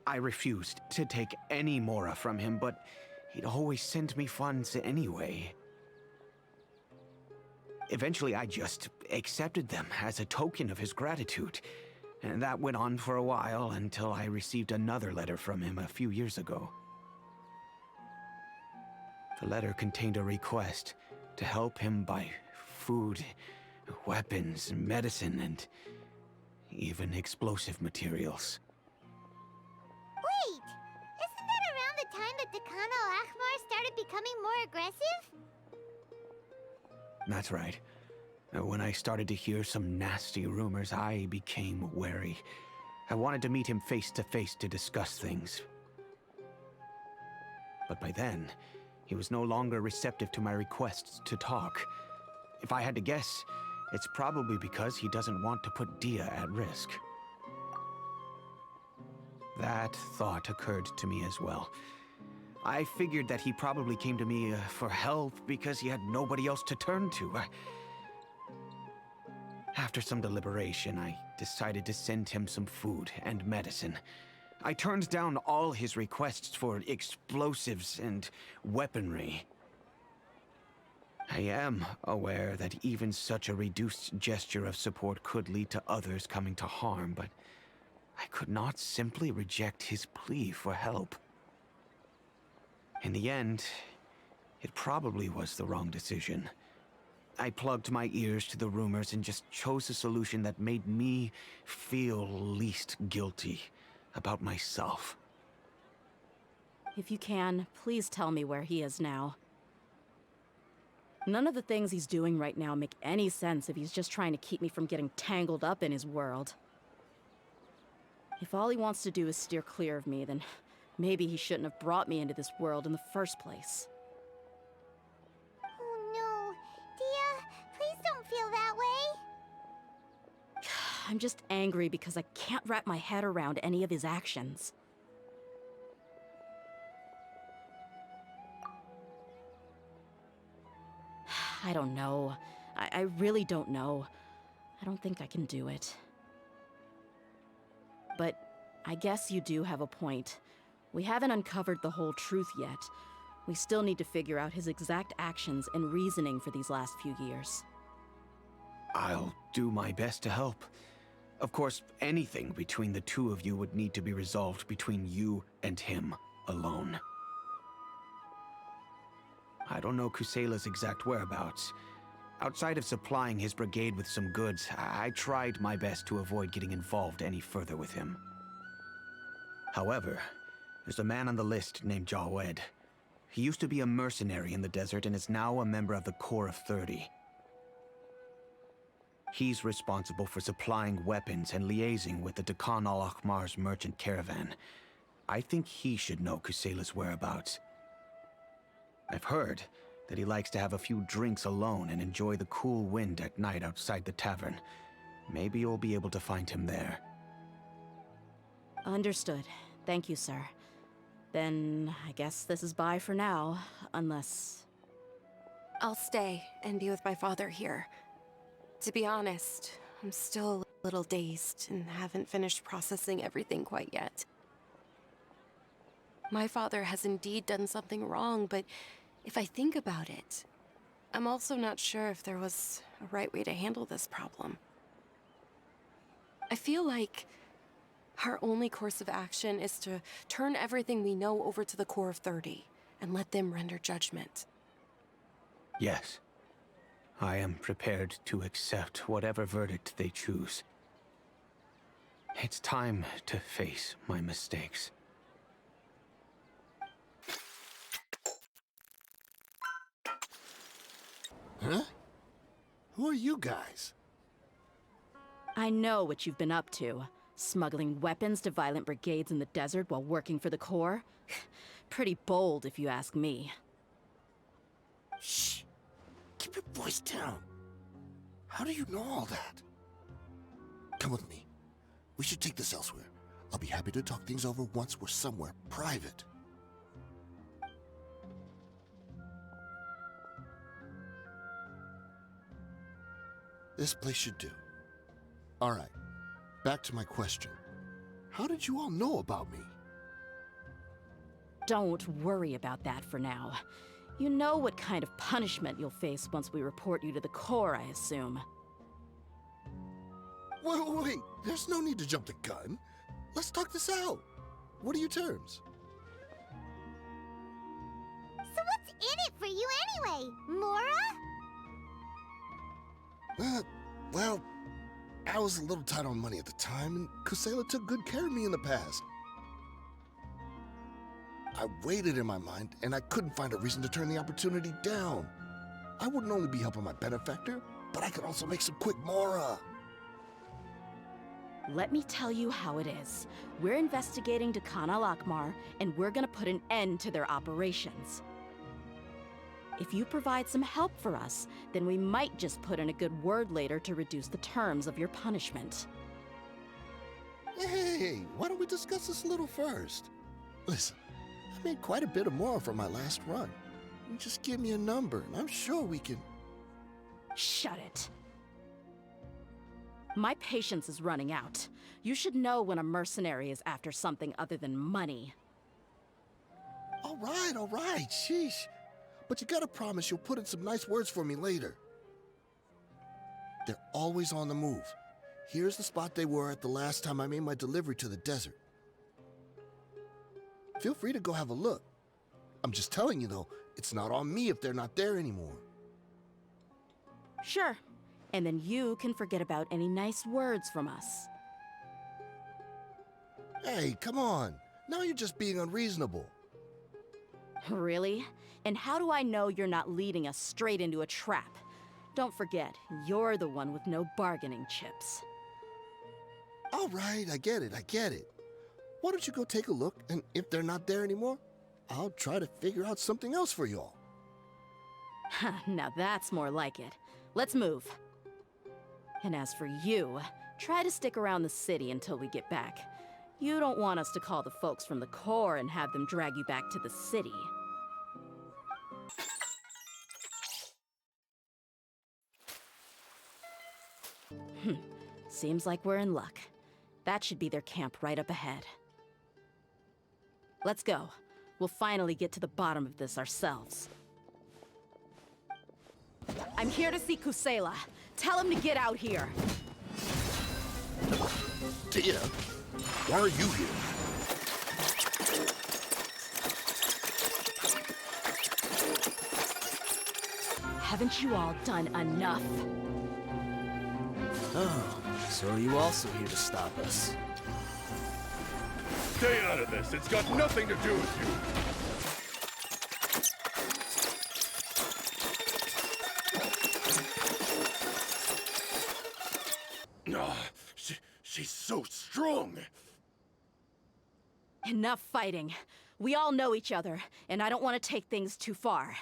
I refused to take any mora from him, but he'd always send me funds anyway. Eventually, I just accepted them as a token of his gratitude. And that went on for a while until I received another letter from him a few years ago. The letter contained a request to help him buy food, weapons, medicine, and even explosive materials. Wait! Isn't that around the time that Dekan al-Ahmar started started becoming more aggressive? That's right. When I started to hear some nasty rumors, I became wary. I wanted to meet him face to face to discuss things. But by then, he was no longer receptive to my requests to talk. If I had to guess, it's probably because he doesn't want to put Dehya at risk. That thought occurred to me as well. I figured that he probably came to me for help because he had nobody else to turn to. After some deliberation, I decided to send him some food and medicine. I turned down all his requests for explosives and weaponry. I am aware that even such a reduced gesture of support could lead to others coming to harm, but I could not simply reject his plea for help. In the end, it probably was the wrong decision. I plugged my ears to the rumors and just chose a solution that made me feel least guilty about myself. If you can, please tell me where he is now. None of the things he's doing right now make any sense if he's just trying to keep me from getting tangled up in his world. If all he wants to do is steer clear of me, then maybe he shouldn't have brought me into this world in the first place. Oh no. Dehya, please don't feel that way. I'm just angry because I can't wrap my head around any of his actions. I don't know. I really don't know. I don't think I can do it. But I guess you do have a point. We haven't uncovered the whole truth yet. We still need to figure out his exact actions and reasoning for these last few years. I'll do my best to help. Of course, anything between the two of you would need to be resolved between you and him alone. I don't know Kusela's exact whereabouts. Outside of supplying his brigade with some goods, I tried my best to avoid getting involved any further with him. However, there's a man on the list named Jawed. He used to be a mercenary in the desert and is now a member of the Corps of 30. He's responsible for supplying weapons and liaising with the Dakan al-Akhmar's merchant caravan. I think he should know Kusela's whereabouts. I've heard that he likes to have a few drinks alone and enjoy the cool wind at night outside the tavern. Maybe you'll be able to find him there. Understood. Thank you, sir. Then I guess this is bye for now, unless... I'll stay and be with my father here. To be honest, I'm still a little dazed and haven't finished processing everything quite yet. My father has indeed done something wrong, but if I think about it, I'm also not sure if there was a right way to handle this problem. I feel like our only course of action is to turn everything we know over to the Corps of 30 and let them render judgment. Yes. I am prepared to accept whatever verdict they choose. It's time to face my mistakes. Huh? Who are you guys? I know what you've been up to. Smuggling weapons to violent brigades in the desert while working for the Corps? Pretty bold, if you ask me. Shh. Keep your voice down. How do you know all that? Come with me. We should take this elsewhere. I'll be happy to talk things over once we're somewhere private. This place should do. All right. Back to my question. How did you all know about me? Don't worry about that for now. You know what kind of punishment you'll face once we report you to the Corps, I assume. Wait. There's no need to jump the gun. Let's talk this out. What are your terms? So what's in it for you anyway, Mora? Well, I was a little tight on money at the time, and Kusela took good care of me in the past. I weighed it in my mind, and I couldn't find a reason to turn the opportunity down. I wouldn't only be helping my benefactor, but I could also make some quick mora. Let me tell you how it is. We're investigating Dekhan al-Akmar, and we're gonna put an end to their operations. If you provide some help for us, then we might just put in a good word later to reduce the terms of your punishment. Hey, why don't we discuss this a little first? Listen, I made quite a bit of mora from my last run. You just give me a number, and I'm sure we can... Shut it. My patience is running out. You should know when a mercenary is after something other than money. All right, sheesh. But you gotta promise you'll put in some nice words for me later. They're always on the move. Here's the spot they were at the last time I made my delivery to the desert. Feel free to go have a look. I'm just telling you though, it's not on me if they're not there anymore. Sure. And then you can forget about any nice words from us. Hey, come on. Now you're just being unreasonable. Really? And how do I know you're not leading us straight into a trap? Don't forget, you're the one with no bargaining chips. All right, I get it. Why don't you go take a look, and if they're not there anymore, I'll try to figure out something else for y'all. Now that's more like it. Let's move. And as for you, try to stick around the city until we get back. You don't want us to call the folks from the Corps and have them drag you back to the city. Seems like we're in luck. That should be their camp right up ahead. Let's go. We'll finally get to the bottom of this ourselves. I'm here to see Kusela. Tell him to get out here. Dehya, why are you here? Haven't you all done enough? Oh, so are you also here to stop us? Stay out of this. It's got nothing to do with you. She's so strong. Enough fighting. We all know each other, and I don't want to take things too far.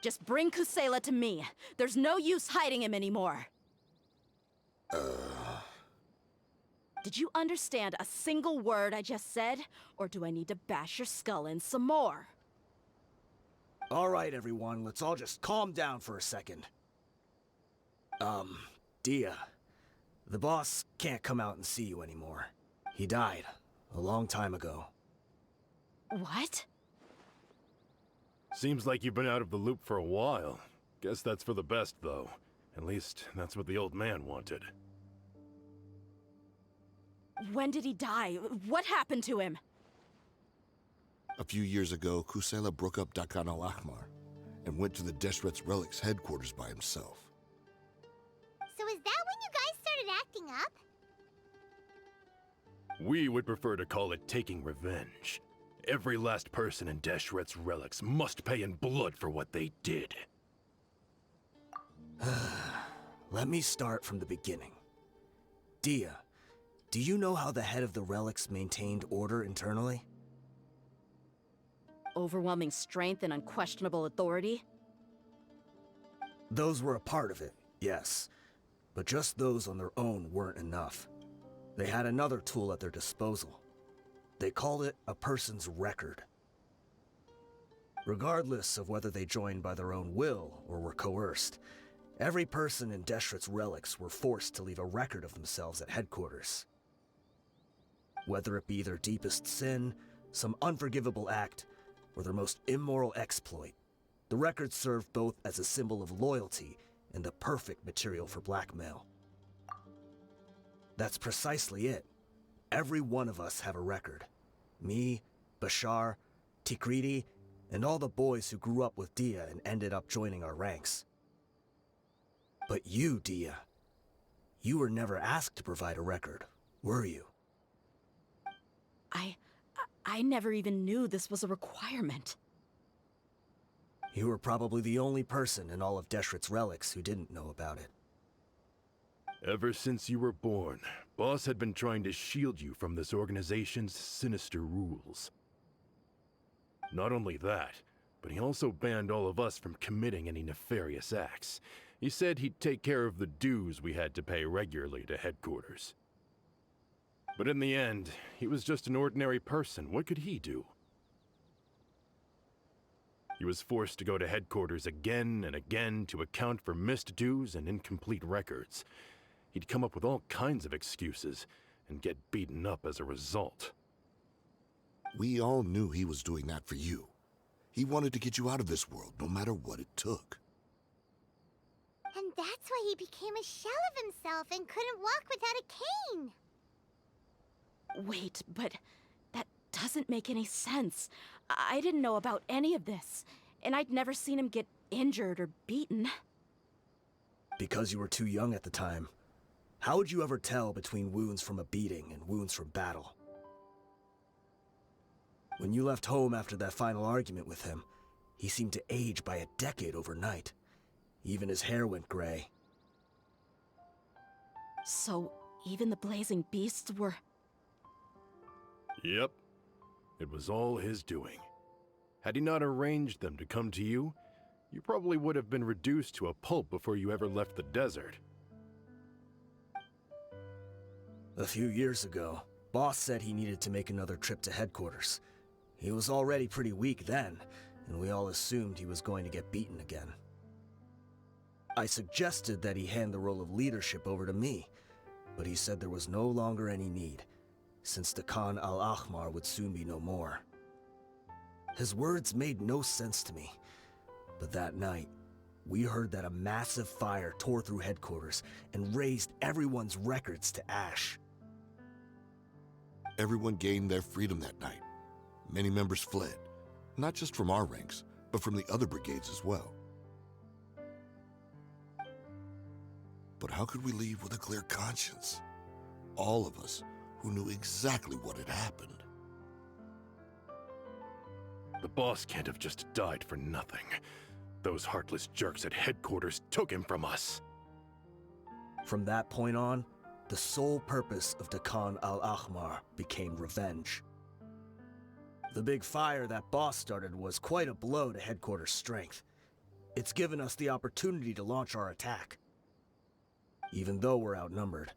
Just bring Kusela to me. There's no use hiding him anymore. Did you understand a single word I just said? Or do I need to bash your skull in some more? All right, everyone, let's all just calm down for a second. Dehya, the boss can't come out and see you anymore. He died a long time ago. What? Seems like you've been out of the loop for a while. Guess that's for the best, though. At least, that's what the old man wanted. When did he die? What happened to him? A few years ago, Kusela broke up Dekhan al-Akmar and went to the Deshret's Relics headquarters by himself. So is that when you guys started acting up? We would prefer to call it taking revenge. Every last person in Deshret's Relics must pay in blood for what they did. Let me start from the beginning. Dehya, do you know how the head of the Relics maintained order internally? Overwhelming strength and unquestionable authority? Those were a part of it, yes. But just those on their own weren't enough. They had another tool at their disposal. They called it a person's record. Regardless of whether they joined by their own will or were coerced, every person in Deshret's Relics were forced to leave a record of themselves at headquarters. Whether it be their deepest sin, some unforgivable act, or their most immoral exploit, the record served both as a symbol of loyalty and the perfect material for blackmail. That's precisely it. Every one of us have a record. Me, Bashar, Tikriti, and all the boys who grew up with Dehya and ended up joining our ranks. But you, Dehya, you were never asked to provide a record, were you? I never even knew this was a requirement. You were probably the only person in all of Deshret's relics who didn't know about it. Ever since you were born, Boss had been trying to shield you from this organization's sinister rules. Not only that, but he also banned all of us from committing any nefarious acts. He said he'd take care of the dues we had to pay regularly to headquarters. But in the end, he was just an ordinary person. What could he do? He was forced to go to headquarters again and again to account for missed dues and incomplete records. He'd come up with all kinds of excuses and get beaten up as a result. We all knew he was doing that for you. He wanted to get you out of this world, no matter what it took. And that's why he became a shell of himself and couldn't walk without a cane. Wait, but that doesn't make any sense. I didn't know about any of this, and I'd never seen him get injured or beaten. Because you were too young at the time. How would you ever tell between wounds from a beating and wounds from battle? When you left home after that final argument with him, he seemed to age by a decade overnight. Even his hair went gray. So, even the blazing beasts were... Yep. It was all his doing. Had he not arranged them to come to you, you probably would have been reduced to a pulp before you ever left the desert. A few years ago, Boss said he needed to make another trip to headquarters. He was already pretty weak then, and we all assumed he was going to get beaten again. I suggested that he hand the role of leadership over to me, but he said there was no longer any need, since the Khan al-Ahmar would soon be no more. His words made no sense to me, but that night, we heard that a massive fire tore through headquarters and razed everyone's records to ash. Everyone gained their freedom that night. Many members fled, not just from our ranks, but from the other brigades as well. But how could we leave with a clear conscience? All of us who knew exactly what had happened. The boss can't have just died for nothing. Those heartless jerks at headquarters took him from us. From that point on, the sole purpose of the Khan al-Ahmar became revenge. The big fire that Boss started was quite a blow to headquarters' strength. It's given us the opportunity to launch our attack. Even though we're outnumbered,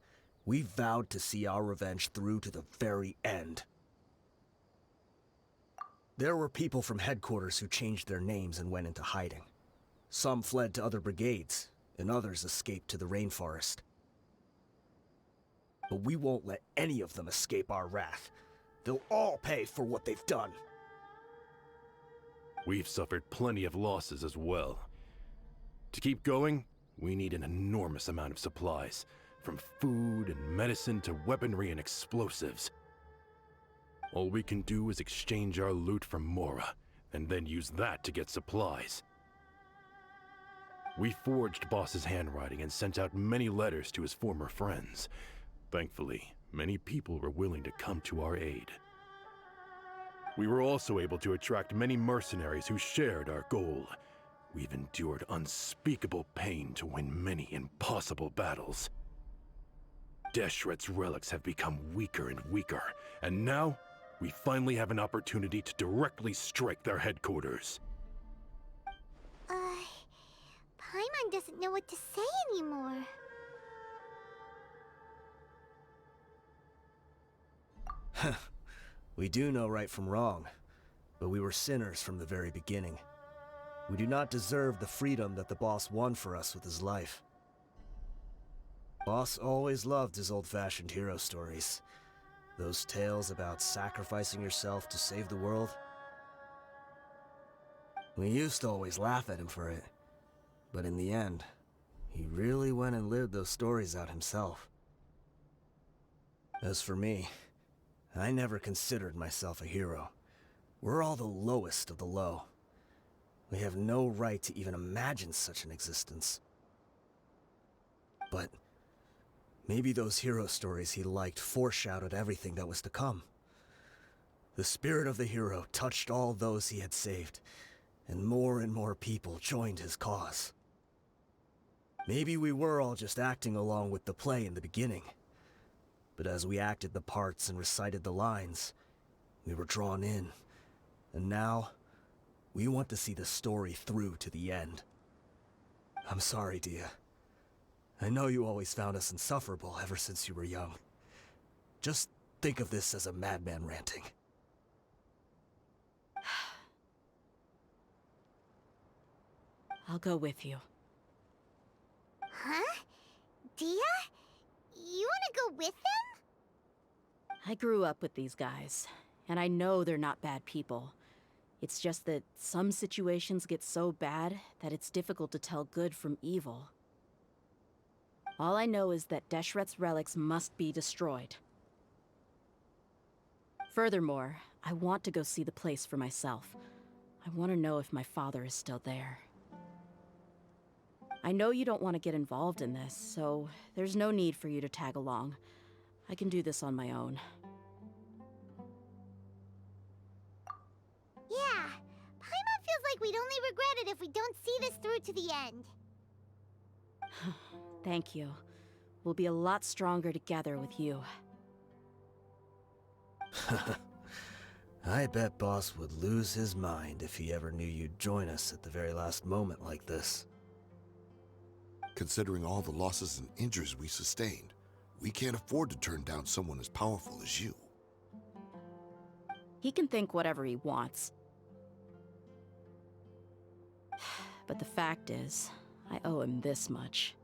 we vowed to see our revenge through to the very end. There were people from headquarters who changed their names and went into hiding. Some fled to other brigades, and others escaped to the rainforest. But we won't let any of them escape our wrath. They'll all pay for what they've done. We've suffered plenty of losses as well. To keep going, we need an enormous amount of supplies, from food and medicine to weaponry and explosives. All we can do is exchange our loot from Mora, and then use that to get supplies. We forged Boss's handwriting and sent out many letters to his former friends. Thankfully, many people were willing to come to our aid. We were also able to attract many mercenaries who shared our goal. We've endured unspeakable pain to win many impossible battles. Deshret's relics have become weaker and weaker, and now we finally have an opportunity to directly strike their headquarters. Paimon doesn't know what to say anymore. We do know right from wrong, but we were sinners from the very beginning. We do not deserve the freedom that the boss won for us with his life. Boss always loved his old-fashioned hero stories. Those tales about sacrificing yourself to save the world. We used to always laugh at him for it, but in the end, he really went and lived those stories out himself. As for me, I never considered myself a hero. We're all the lowest of the low. We have no right to even imagine such an existence. But maybe those hero stories he liked foreshadowed everything that was to come. The spirit of the hero touched all those he had saved, and more people joined his cause. Maybe we were all just acting along with the play in the beginning. But as we acted the parts and recited the lines, we were drawn in. And now, we want to see the story through to the end. I'm sorry, Dehya. I know you always found us insufferable ever since you were young. Just think of this as a madman ranting. I'll go with you. Huh? Dehya? You wanna go with them? I grew up with these guys, and I know they're not bad people. It's just that some situations get so bad that it's difficult to tell good from evil. All I know is that Deshret's relics must be destroyed. Furthermore, I want to go see the place for myself. I want to know if my father is still there. I know you don't want to get involved in this, so there's no need for you to tag along. I can do this on my own. Yeah, Paimon feels like we'd only regret it if we don't see this through to the end. Thank you. We'll be a lot stronger together with you. I bet Boss would lose his mind if he ever knew you'd join us at the very last moment like this. Considering all the losses and injuries we sustained, we can't afford to turn down someone as powerful as you. He can think whatever he wants. But the fact is, I owe him this much.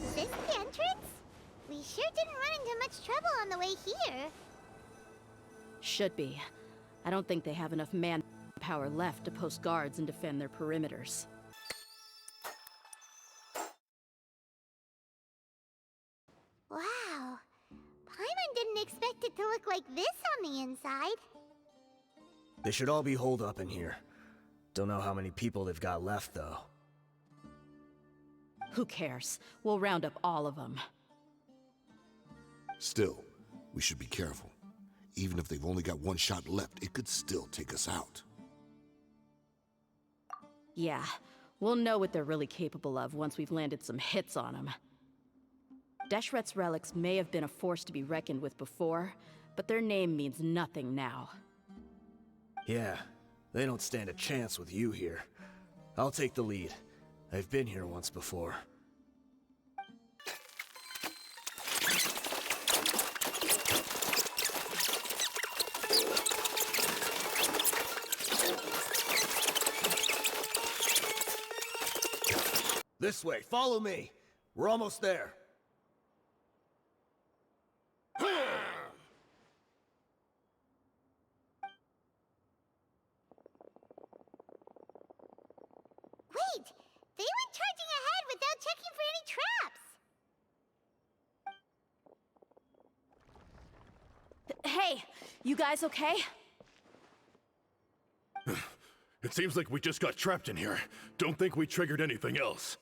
Is this the entrance? We sure didn't run into much trouble on the way here. Should be. I don't think they have enough manpower left to post guards and defend their perimeters. Wow. Paimon didn't expect it to look like this on the inside. They should all be holed up in here. Don't know how many people they've got left, though. Who cares? We'll round up all of them. Still, we should be careful. Even if they've only got one shot left, it could still take us out. Yeah, we'll know what they're really capable of once we've landed some hits on them. Deshret's relics may have been a force to be reckoned with before, but their name means nothing now. Yeah, they don't stand a chance with you here. I'll take the lead. I've been here once before. This way, follow me. We're almost there. Wait! They went charging ahead without checking for any traps! Hey, you guys okay? It seems like we just got trapped in here. Don't think we triggered anything else.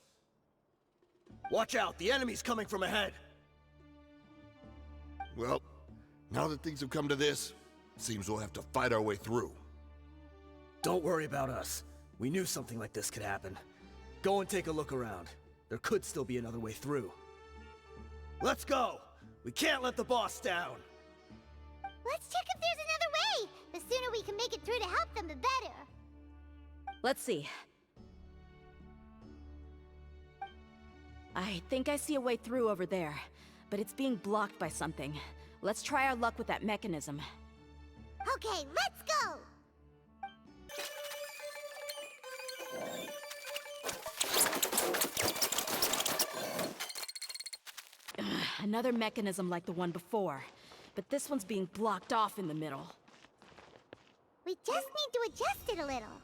Watch out, the enemy's coming from ahead. Well, now that things have come to this, seems we'll have to fight our way through. Don't worry about us. We knew something like this could happen. Go and take a look around. There could still be another way through. Let's go! We can't let the boss down! Let's check if there's another way! The sooner we can make it through to help them, the better. Let's see. I think I see a way through over there, but it's being blocked by something. Let's try our luck with that mechanism. Okay, let's go! Another mechanism like the one before, but this one's being blocked off in the middle. We just need to adjust it a little.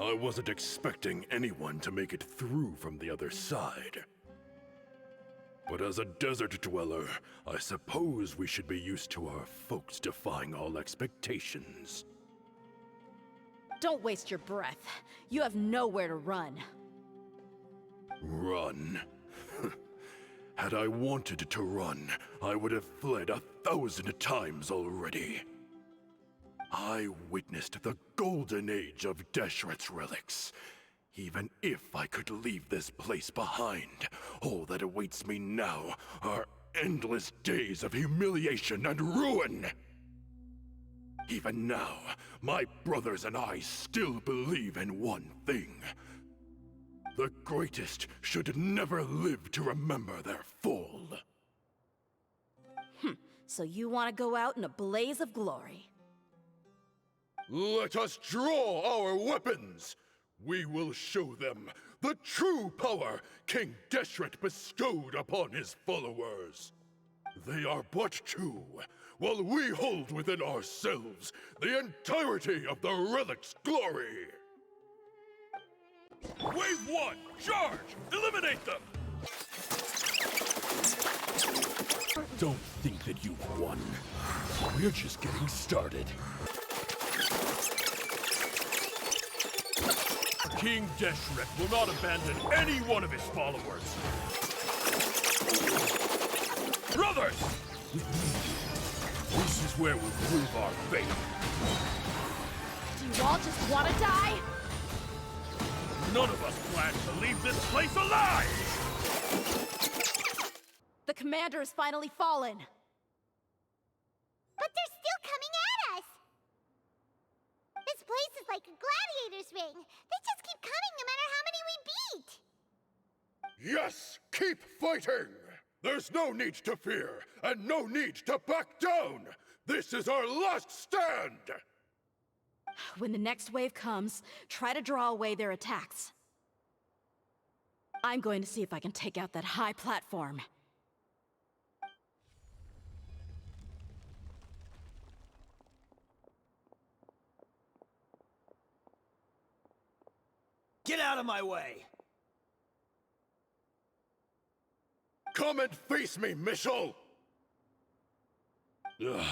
I wasn't expecting anyone to make it through from the other side. But as a desert dweller, I suppose we should be used to our folks defying all expectations. Don't waste your breath. You have nowhere to run. Run? Had I wanted to run, I would have fled 1,000 times already. I witnessed the golden age of Deshret's relics. Even if I could leave this place behind, all that awaits me now are endless days of humiliation and ruin. Even now, my brothers and I still believe in one thing. The greatest should never live to remember their fall. So you want to go out in a blaze of glory? Let us draw our weapons! We will show them the true power King Deshret bestowed upon his followers. They are but two, while we hold within ourselves the entirety of the relic's glory. Wave 1, charge! Eliminate them! Don't think that you've won. We're just getting started. King Deshret will not abandon any one of his followers. Brothers! With me, this is where we'll prove our faith. Do you all just want to die? None of us plan to leave this place alive! The commander has finally fallen. But they're still coming at us! This place is like a gladiator's ring. They just keep coming no matter how many we beat. Yes, keep fighting! There's no need to fear, and no need to back down! This is our last stand! When the next wave comes, try to draw away their attacks. I'm going to see if I can take out that high platform. Get out of my way! Come and face me, Michel! Ugh,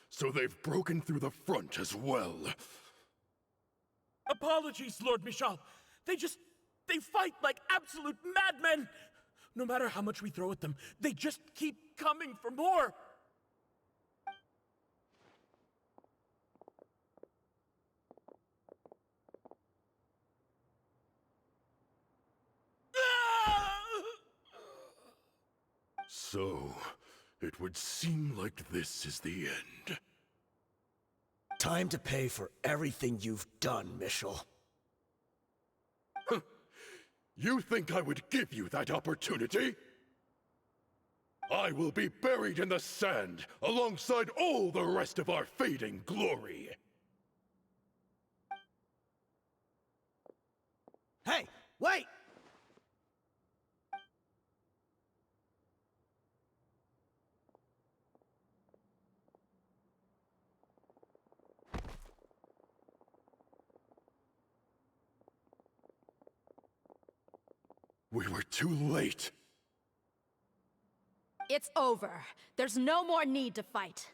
so they've broken through the front as well. Apologies, Lord Michel. They fight like absolute madmen. No matter how much we throw at them, they just keep coming for more. So, it would seem like this is the end. Time to pay for everything you've done, Michel. You think I would give you that opportunity? I will be buried in the sand alongside all the rest of our fading glory. Hey, wait! We were too late. It's over. There's no more need to fight.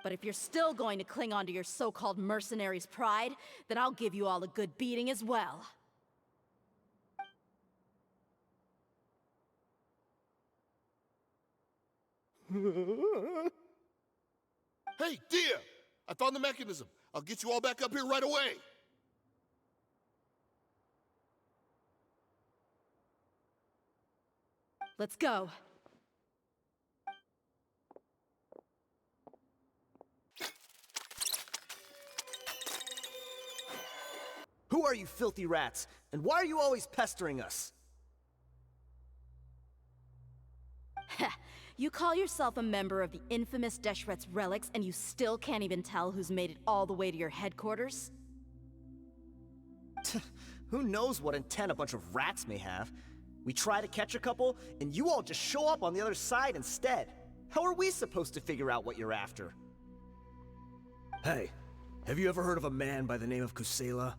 But if you're still going to cling on to your so-called mercenary's pride, then I'll give you all a good beating as well. Hey, Dehya! I found the mechanism. I'll get you all back up here right away. Let's go. Who are you filthy rats? And why are you always pestering us? You call yourself a member of the infamous Deshret's relics, and you still can't even tell who's made it all the way to your headquarters? Who knows what intent a bunch of rats may have? We try to catch a couple, and you all just show up on the other side instead. How are we supposed to figure out what you're after? Hey, have you ever heard of a man by the name of Kusela?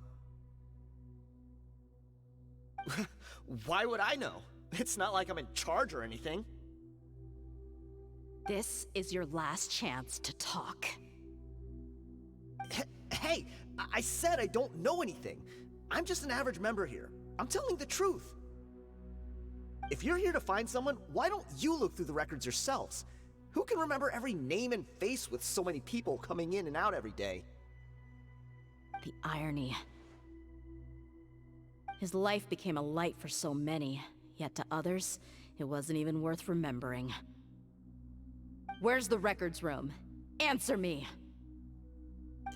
Why would I know? It's not like I'm in charge or anything. This is your last chance to talk. Hey, I said I don't know anything. I'm just an average member here. I'm telling the truth. If you're here to find someone, why don't you look through the records yourselves? Who can remember every name and face with so many people coming in and out every day? The irony. His life became a light for so many, yet to others, it wasn't even worth remembering. Where's the records room? Answer me!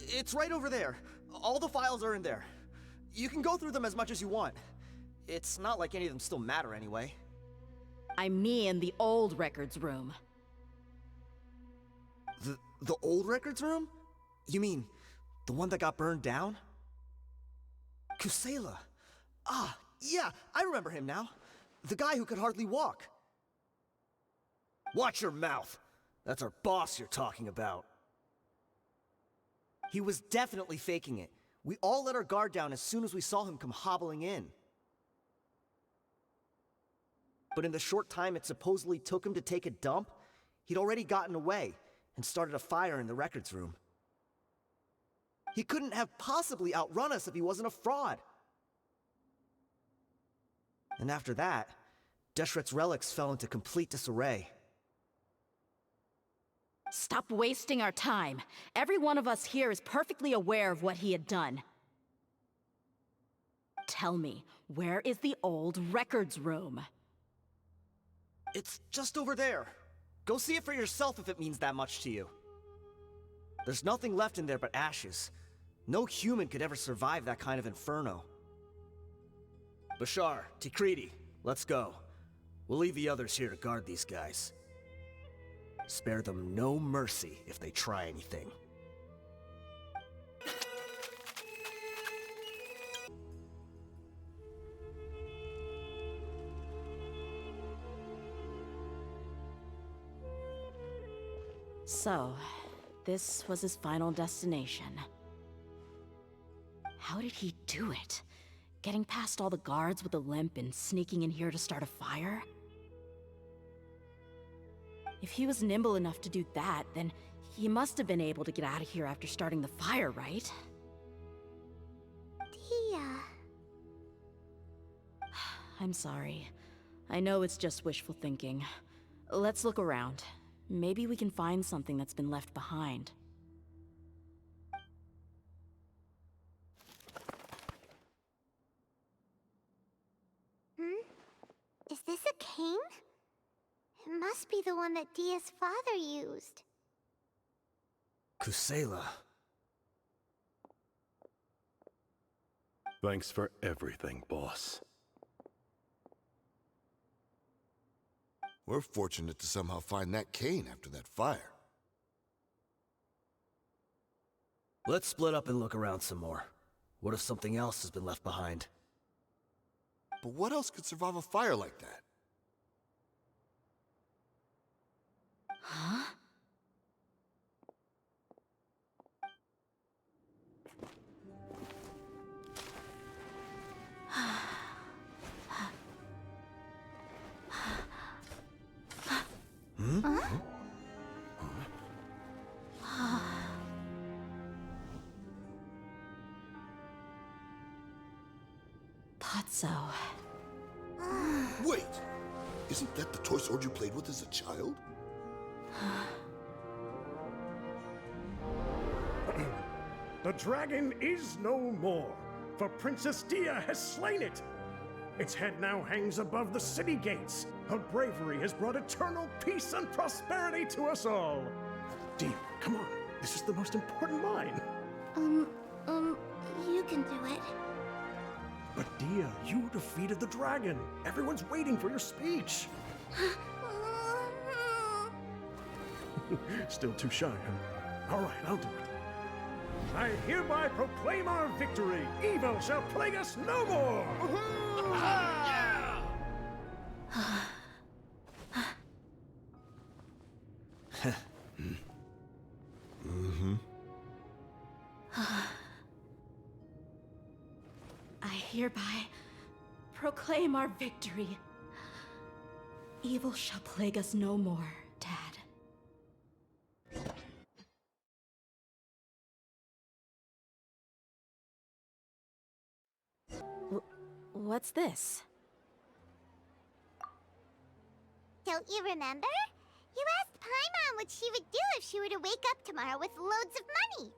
It's right over there. All the files are in there. You can go through them as much as you want. It's not like any of them still matter anyway. I mean the old records room. The old records room? You mean, the one that got burned down? Kusela. Ah, yeah, I remember him now. The guy who could hardly walk. Watch your mouth. That's our boss you're talking about. He was definitely faking it. We all let our guard down as soon as we saw him come hobbling in. But in the short time it supposedly took him to take a dump, he'd already gotten away and started a fire in the records room. He couldn't have possibly outrun us if he wasn't a fraud. And after that, Deshret's relics fell into complete disarray. Stop wasting our time. Every one of us here is perfectly aware of what he had done. Tell me, where is the old records room? It's just over there. Go see it for yourself if it means that much to you. There's nothing left in there but ashes. No human could ever survive that kind of inferno. Bashar, Tikriti, let's go. We'll leave the others here to guard these guys. Spare them no mercy if they try anything. So, this was his final destination. How did he do it? Getting past all the guards with a limp and sneaking in here to start a fire? If he was nimble enough to do that, then he must have been able to get out of here after starting the fire, right? Dehya. I'm sorry. I know it's just wishful thinking. Let's look around. Maybe we can find something that's been left behind. Is this a cane? It must be the one that Dehya's father used. Kusela. Thanks for everything, boss. We're fortunate to somehow find that cane after that fire. Let's split up and look around some more. What if something else has been left behind? But what else could survive a fire like that? Huh? Thought so. Wait! Isn't that the toy sword you played with as a child? The dragon is no more, for Princess Dehya has slain it. Its head now hangs above the city gates. Her bravery has brought eternal peace and prosperity to us all. Dehya, come on. This is the most important line. You can do it. But Dehya, you defeated the dragon. Everyone's waiting for your speech. Still too shy, huh? All right, I'll do it. I hereby proclaim our victory. Evil shall plague us no more. I hereby proclaim our victory. Evil shall plague us no more, Dad. What's this? Don't you remember? You asked Paimon what she would do if she were to wake up tomorrow with loads of money.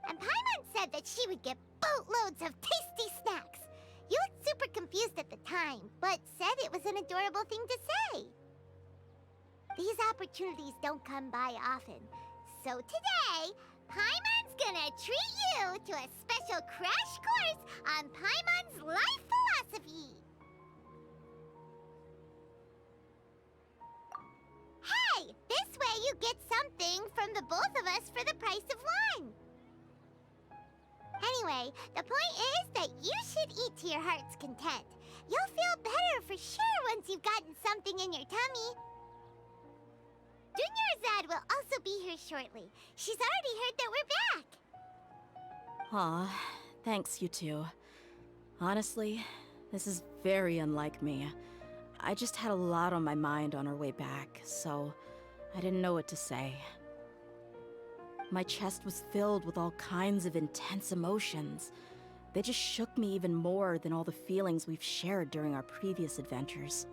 And Paimon said that she would get boatloads of tasty snacks. You looked super confused at the time, but said it was an adorable thing to say. These opportunities don't come by often. So today, Paimon's gonna treat you to a special crash course on Paimon's life philosophy. Hey, this way you get something from the both of us for the price of one. Anyway, the point is that you should eat to your heart's content. You'll feel better for sure once you've gotten something in your tummy. Dunyarzad will also be here shortly. She's already heard that we're back. Aw, thanks, you two. Honestly, this is very unlike me. I just had a lot on my mind on our way back, so I didn't know what to say. My chest was filled with all kinds of intense emotions. They just shook me even more than all the feelings we've shared during our previous adventures.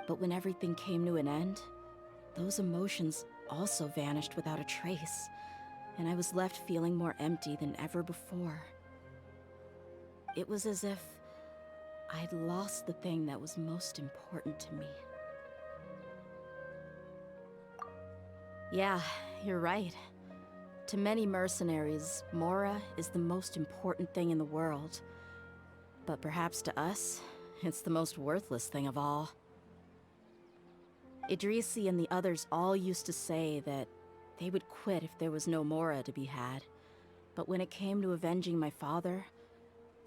But when everything came to an end, those emotions also vanished without a trace, and I was left feeling more empty than ever before. It was as if I'd lost the thing that was most important to me. Yeah, you're right. To many mercenaries, Mora is the most important thing in the world. But perhaps to us, it's the most worthless thing of all. Idrisi and the others all used to say that they would quit if there was no Mora to be had. But when it came to avenging my father,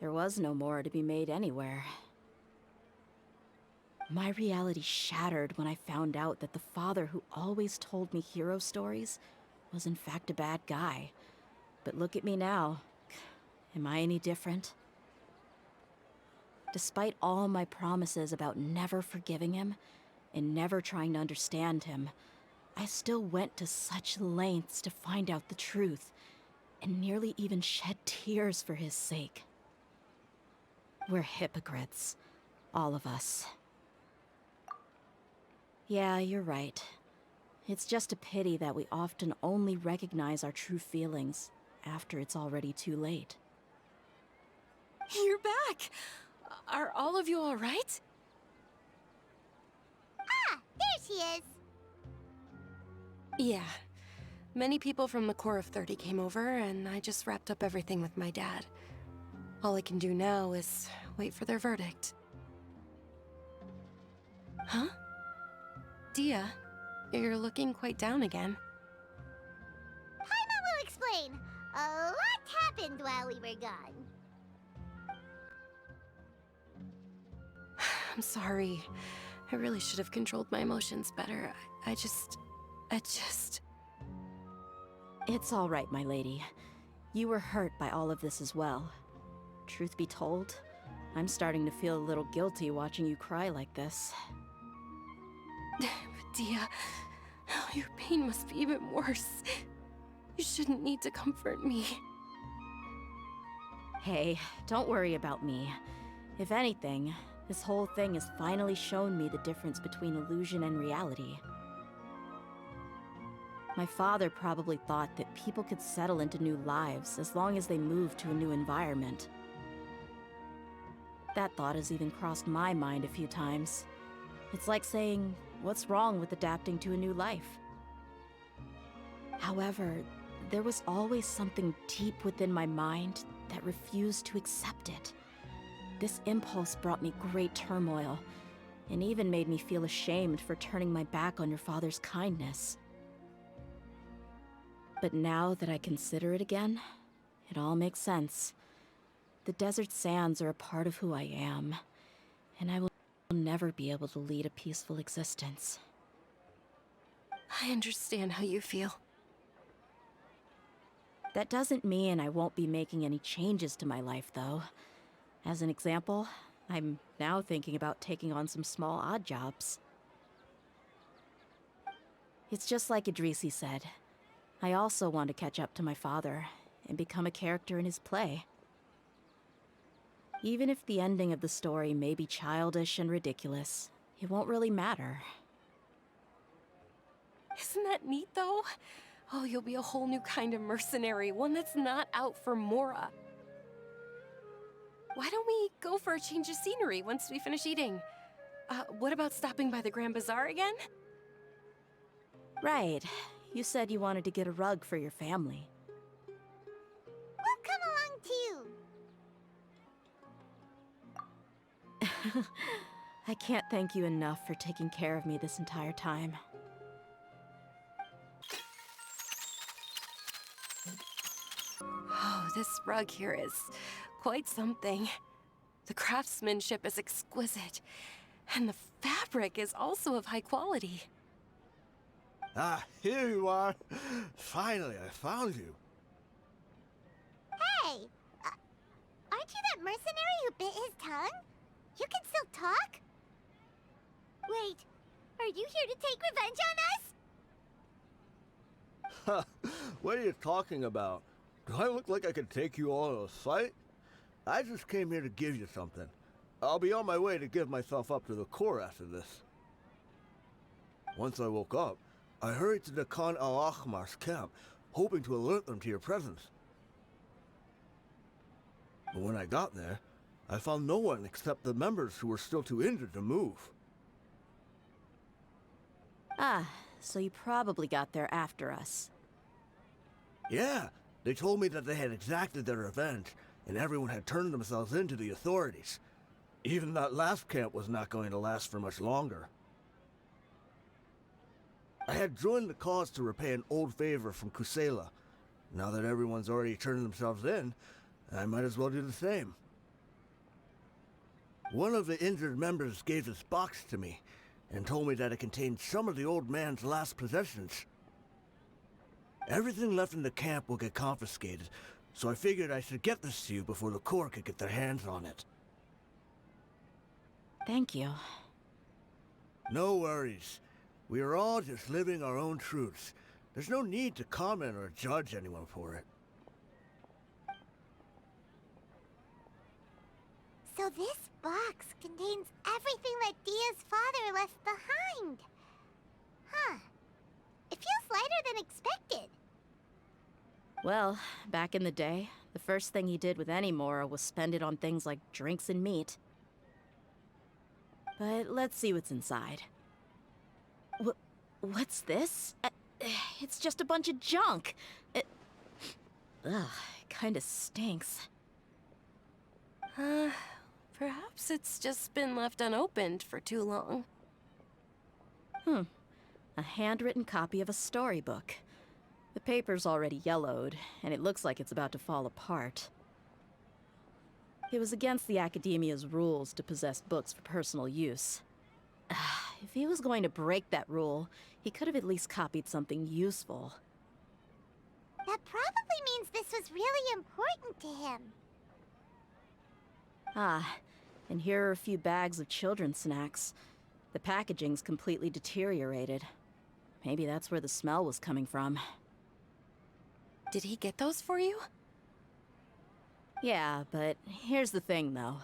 there was no Mora to be made anywhere. My reality shattered when I found out that the father who always told me hero stories was in fact a bad guy. But look at me now. Am I any different? Despite all my promises about never forgiving him and never trying to understand him, I still went to such lengths to find out the truth, and nearly even shed tears for his sake. We're hypocrites, all of us. Yeah, you're right. It's just a pity that we often only recognize our true feelings after it's already too late. You're back! Are all of you all right? Ah, there she is. Yeah. Many people from the Corps of 30 came over, and I just wrapped up everything with my dad. All I can do now is wait for their verdict. Huh? Dehya, you're looking quite down again. Paimon will explain. A lot happened while we were gone. I'm sorry. I really should have controlled my emotions better. I just... It's all right, my lady. You were hurt by all of this as well. Truth be told, I'm starting to feel a little guilty watching you cry like this. Dehya, your pain must be even worse. You shouldn't need to comfort me. Hey, don't worry about me. If anything, this whole thing has finally shown me the difference between illusion and reality. My father probably thought that people could settle into new lives as long as they moved to a new environment. That thought has even crossed my mind a few times. It's like saying, what's wrong with adapting to a new life? However, there was always something deep within my mind that refused to accept it. This impulse brought me great turmoil, and even made me feel ashamed for turning my back on your father's kindness. But now that I consider it again, it all makes sense. The desert sands are a part of who I am, and I will never be able to lead a peaceful existence. I understand how you feel. That doesn't mean I won't be making any changes to my life, though. As an example, I'm now thinking about taking on some small odd jobs. It's just like Idrisi said. I also want to catch up to my father and become a character in his play. Even if the ending of the story may be childish and ridiculous, it won't really matter. Isn't that neat, though? Oh, you'll be a whole new kind of mercenary, one that's not out for Mora. Why don't we go for a change of scenery once we finish eating? What about stopping by the Grand Bazaar again? Right. You said you wanted to get a rug for your family. We'll come along too. I can't thank you enough for taking care of me this entire time. Oh, this rug here is quite something. The craftsmanship is exquisite, and the fabric is also of high quality. Ah, here you are. Finally, I found you. Hey! Aren't you that mercenary who bit his tongue? You can still talk? Wait, are you here to take revenge on us? What are you talking about? Do I look like I could take you all in a fight? I just came here to give you something. I'll be on my way to give myself up to the Corps after this. Once I woke up, I hurried to the Khan al-Ahmar's camp, hoping to alert them to your presence. But when I got there, I found no one except the members who were still too injured to move. Ah, so you probably got there after us. Yeah, they told me that they had exacted their revenge, and everyone had turned themselves in to the authorities. Even that last camp was not going to last for much longer. I had joined the cause to repay an old favor from Kusela. Now that everyone's already turned themselves in, I might as well do the same. One of the injured members gave this box to me, and told me that it contained some of the old man's last possessions. Everything left in the camp will get confiscated, so I figured I should get this to you before the Corps could get their hands on it. Thank you. No worries. We are all just living our own truths. There's no need to comment or judge anyone for it. So this box contains everything that Dehya's father left behind. Huh. It feels lighter than expected. Well, back in the day, the first thing he did with any Mora was spend it on things like drinks and meat. But let's see what's inside. What's this? It's just a bunch of junk. Ugh, it kinda stinks. Perhaps it's just been left unopened for too long. A handwritten copy of a storybook. The paper's already yellowed, and it looks like it's about to fall apart. It was against the Academia's rules to possess books for personal use. If he was going to break that rule, he could have at least copied something useful. That probably means this was really important to him. Ah, and here are a few bags of children's snacks. The packaging's completely deteriorated. Maybe that's where the smell was coming from. Did he get those for you? Yeah, but here's the thing, though.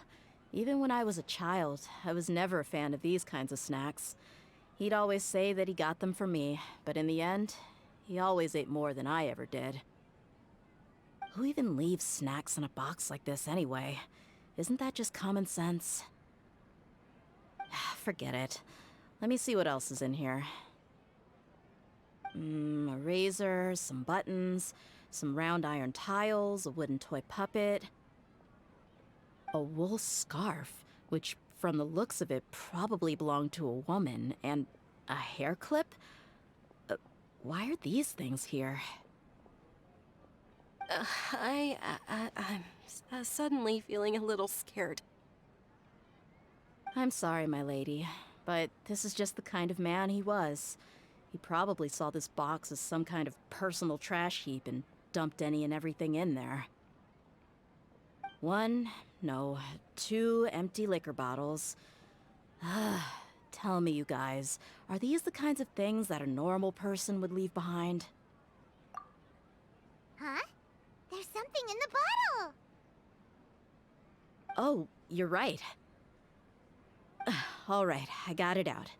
Even when I was a child, I was never a fan of these kinds of snacks. He'd always say that he got them for me, but in the end, he always ate more than I ever did. Who even leaves snacks in a box like this anyway? Isn't that just common sense? Forget it. Let me see what else is in here. A razor, some buttons, some round iron tiles, a wooden toy puppet. A wool scarf, which from the looks of it probably belonged to a woman, and a hair clip? Why are these things here? I'm suddenly feeling a little scared. I'm sorry, my lady, but this is just the kind of man he was. He probably saw this box as some kind of personal trash heap and dumped any and everything in there. One no, 2 empty liquor bottles. Tell me, you guys, are these the kinds of things that a normal person would leave behind? Huh? There's something in the bottle! Oh, you're right. All right, I got it out.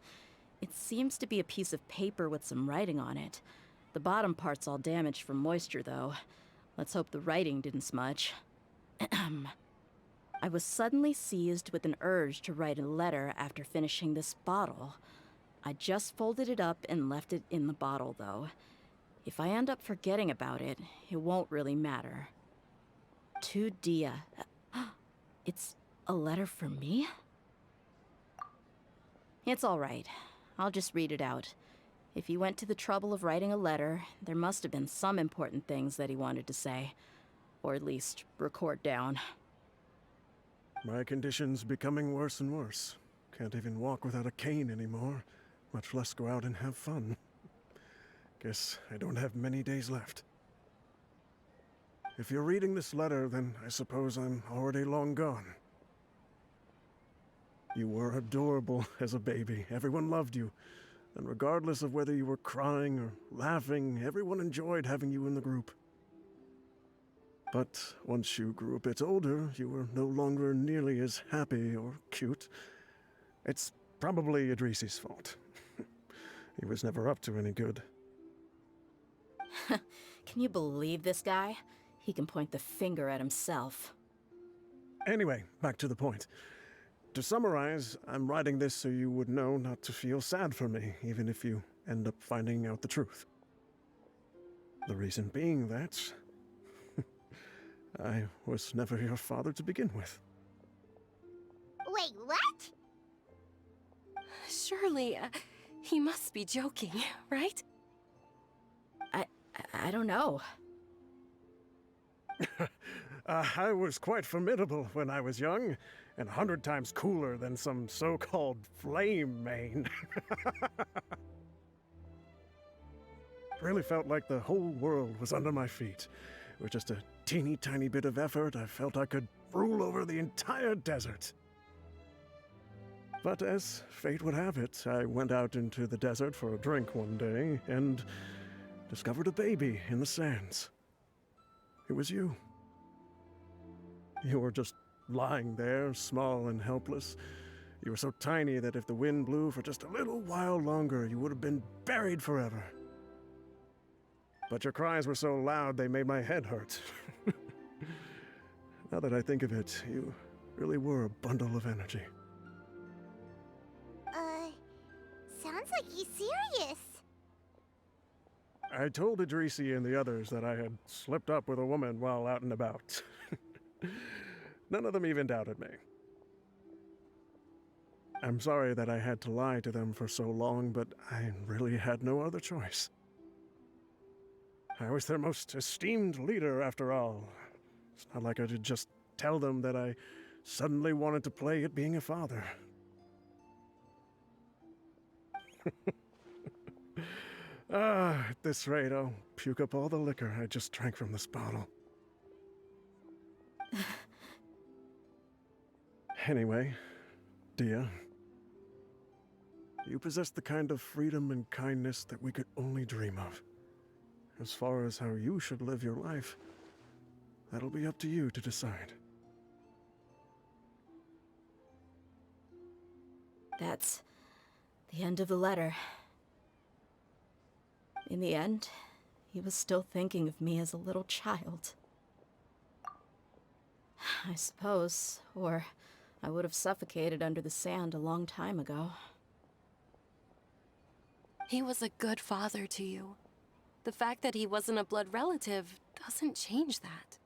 It seems to be a piece of paper with some writing on it. The bottom part's all damaged from moisture, though. Let's hope the writing didn't smudge. I was suddenly seized with an urge to write a letter after finishing this bottle. I just folded it up and left it in the bottle, though. If I end up forgetting about it, it won't really matter. To Dehya. It's a letter for me? It's all right. I'll just read it out. If he went to the trouble of writing a letter, there must have been some important things that he wanted to say. Or at least record down. My condition's becoming worse and worse. Can't even walk without a cane anymore, much less go out and have fun. Guess I don't have many days left. If you're reading this letter, then I suppose I'm already long gone. You were adorable as a baby. Everyone loved you. And regardless of whether you were crying or laughing, everyone enjoyed having you in the group. But once you grew a bit older, you were no longer nearly as happy or cute. It's probably Idrisi's fault. He was never up to any good. Can you believe this guy? He can point the finger at himself. Anyway, back to the point. To summarize, I'm writing this so you would know not to feel sad for me, even if you end up finding out the truth. The reason being that I was never your father to begin with. Wait, what? Surely, he must be joking, right? I don't know. I was quite formidable when I was young, and 100 times cooler than some so-called flame main. Really felt like the whole world was under my feet. With just a teeny tiny bit of effort, I felt I could rule over the entire desert. But as fate would have it, I went out into the desert for a drink one day, and discovered a baby in the sands. It was you. You were just lying there, small and helpless. You were so tiny that if the wind blew for just a little while longer, you would have been buried forever. But your cries were so loud they made my head hurt. Now that I think of it, you really were a bundle of energy. Sounds like he's serious. I told Idrisi and the others that I had slipped up with a woman while out and about. None of them even doubted me. I'm sorry that I had to lie to them for so long, but I really had no other choice. I was their most esteemed leader, after all. It's not like I could just tell them that I suddenly wanted to play at being a father. At this rate, I'll puke up all the liquor I just drank from this bottle. Anyway, Dehya, you possess the kind of freedom and kindness that we could only dream of. As far as how you should live your life, that'll be up to you to decide. That's the end of the letter. In the end, he was still thinking of me as a little child. I suppose, or I would have suffocated under the sand a long time ago. He was a good father to you. The fact that he wasn't a blood relative doesn't change that.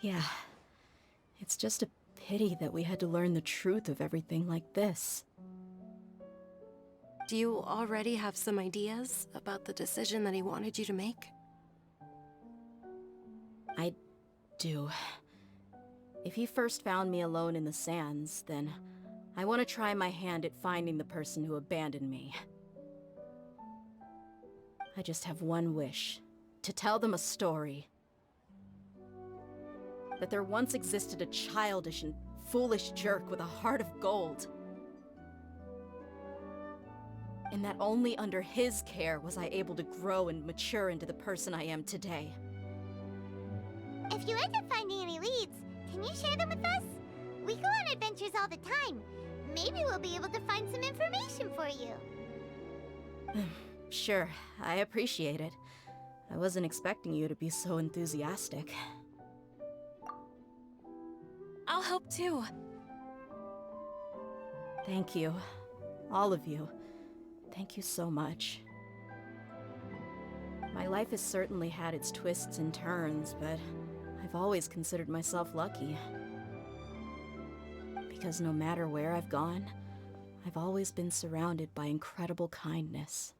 Yeah. It's just a pity that we had to learn the truth of everything like this. Do you already have some ideas about the decision that he wanted you to make? I do. If he first found me alone in the sands, then I want to try my hand at finding the person who abandoned me. I just have one wish. To tell them a story. that there once existed a childish and foolish jerk with a heart of gold. And that only under his care was I able to grow and mature into the person I am today. If you end up finding any leads, can you share them with us? We go on adventures all the time. Maybe we'll be able to find some information for you. Sure, I appreciate it. I wasn't expecting you to be so enthusiastic. I'll help too. Thank you. All of you. Thank you so much. My life has certainly had its twists and turns, but I've always considered myself lucky. Because no matter where I've gone, I've always been surrounded by incredible kindness.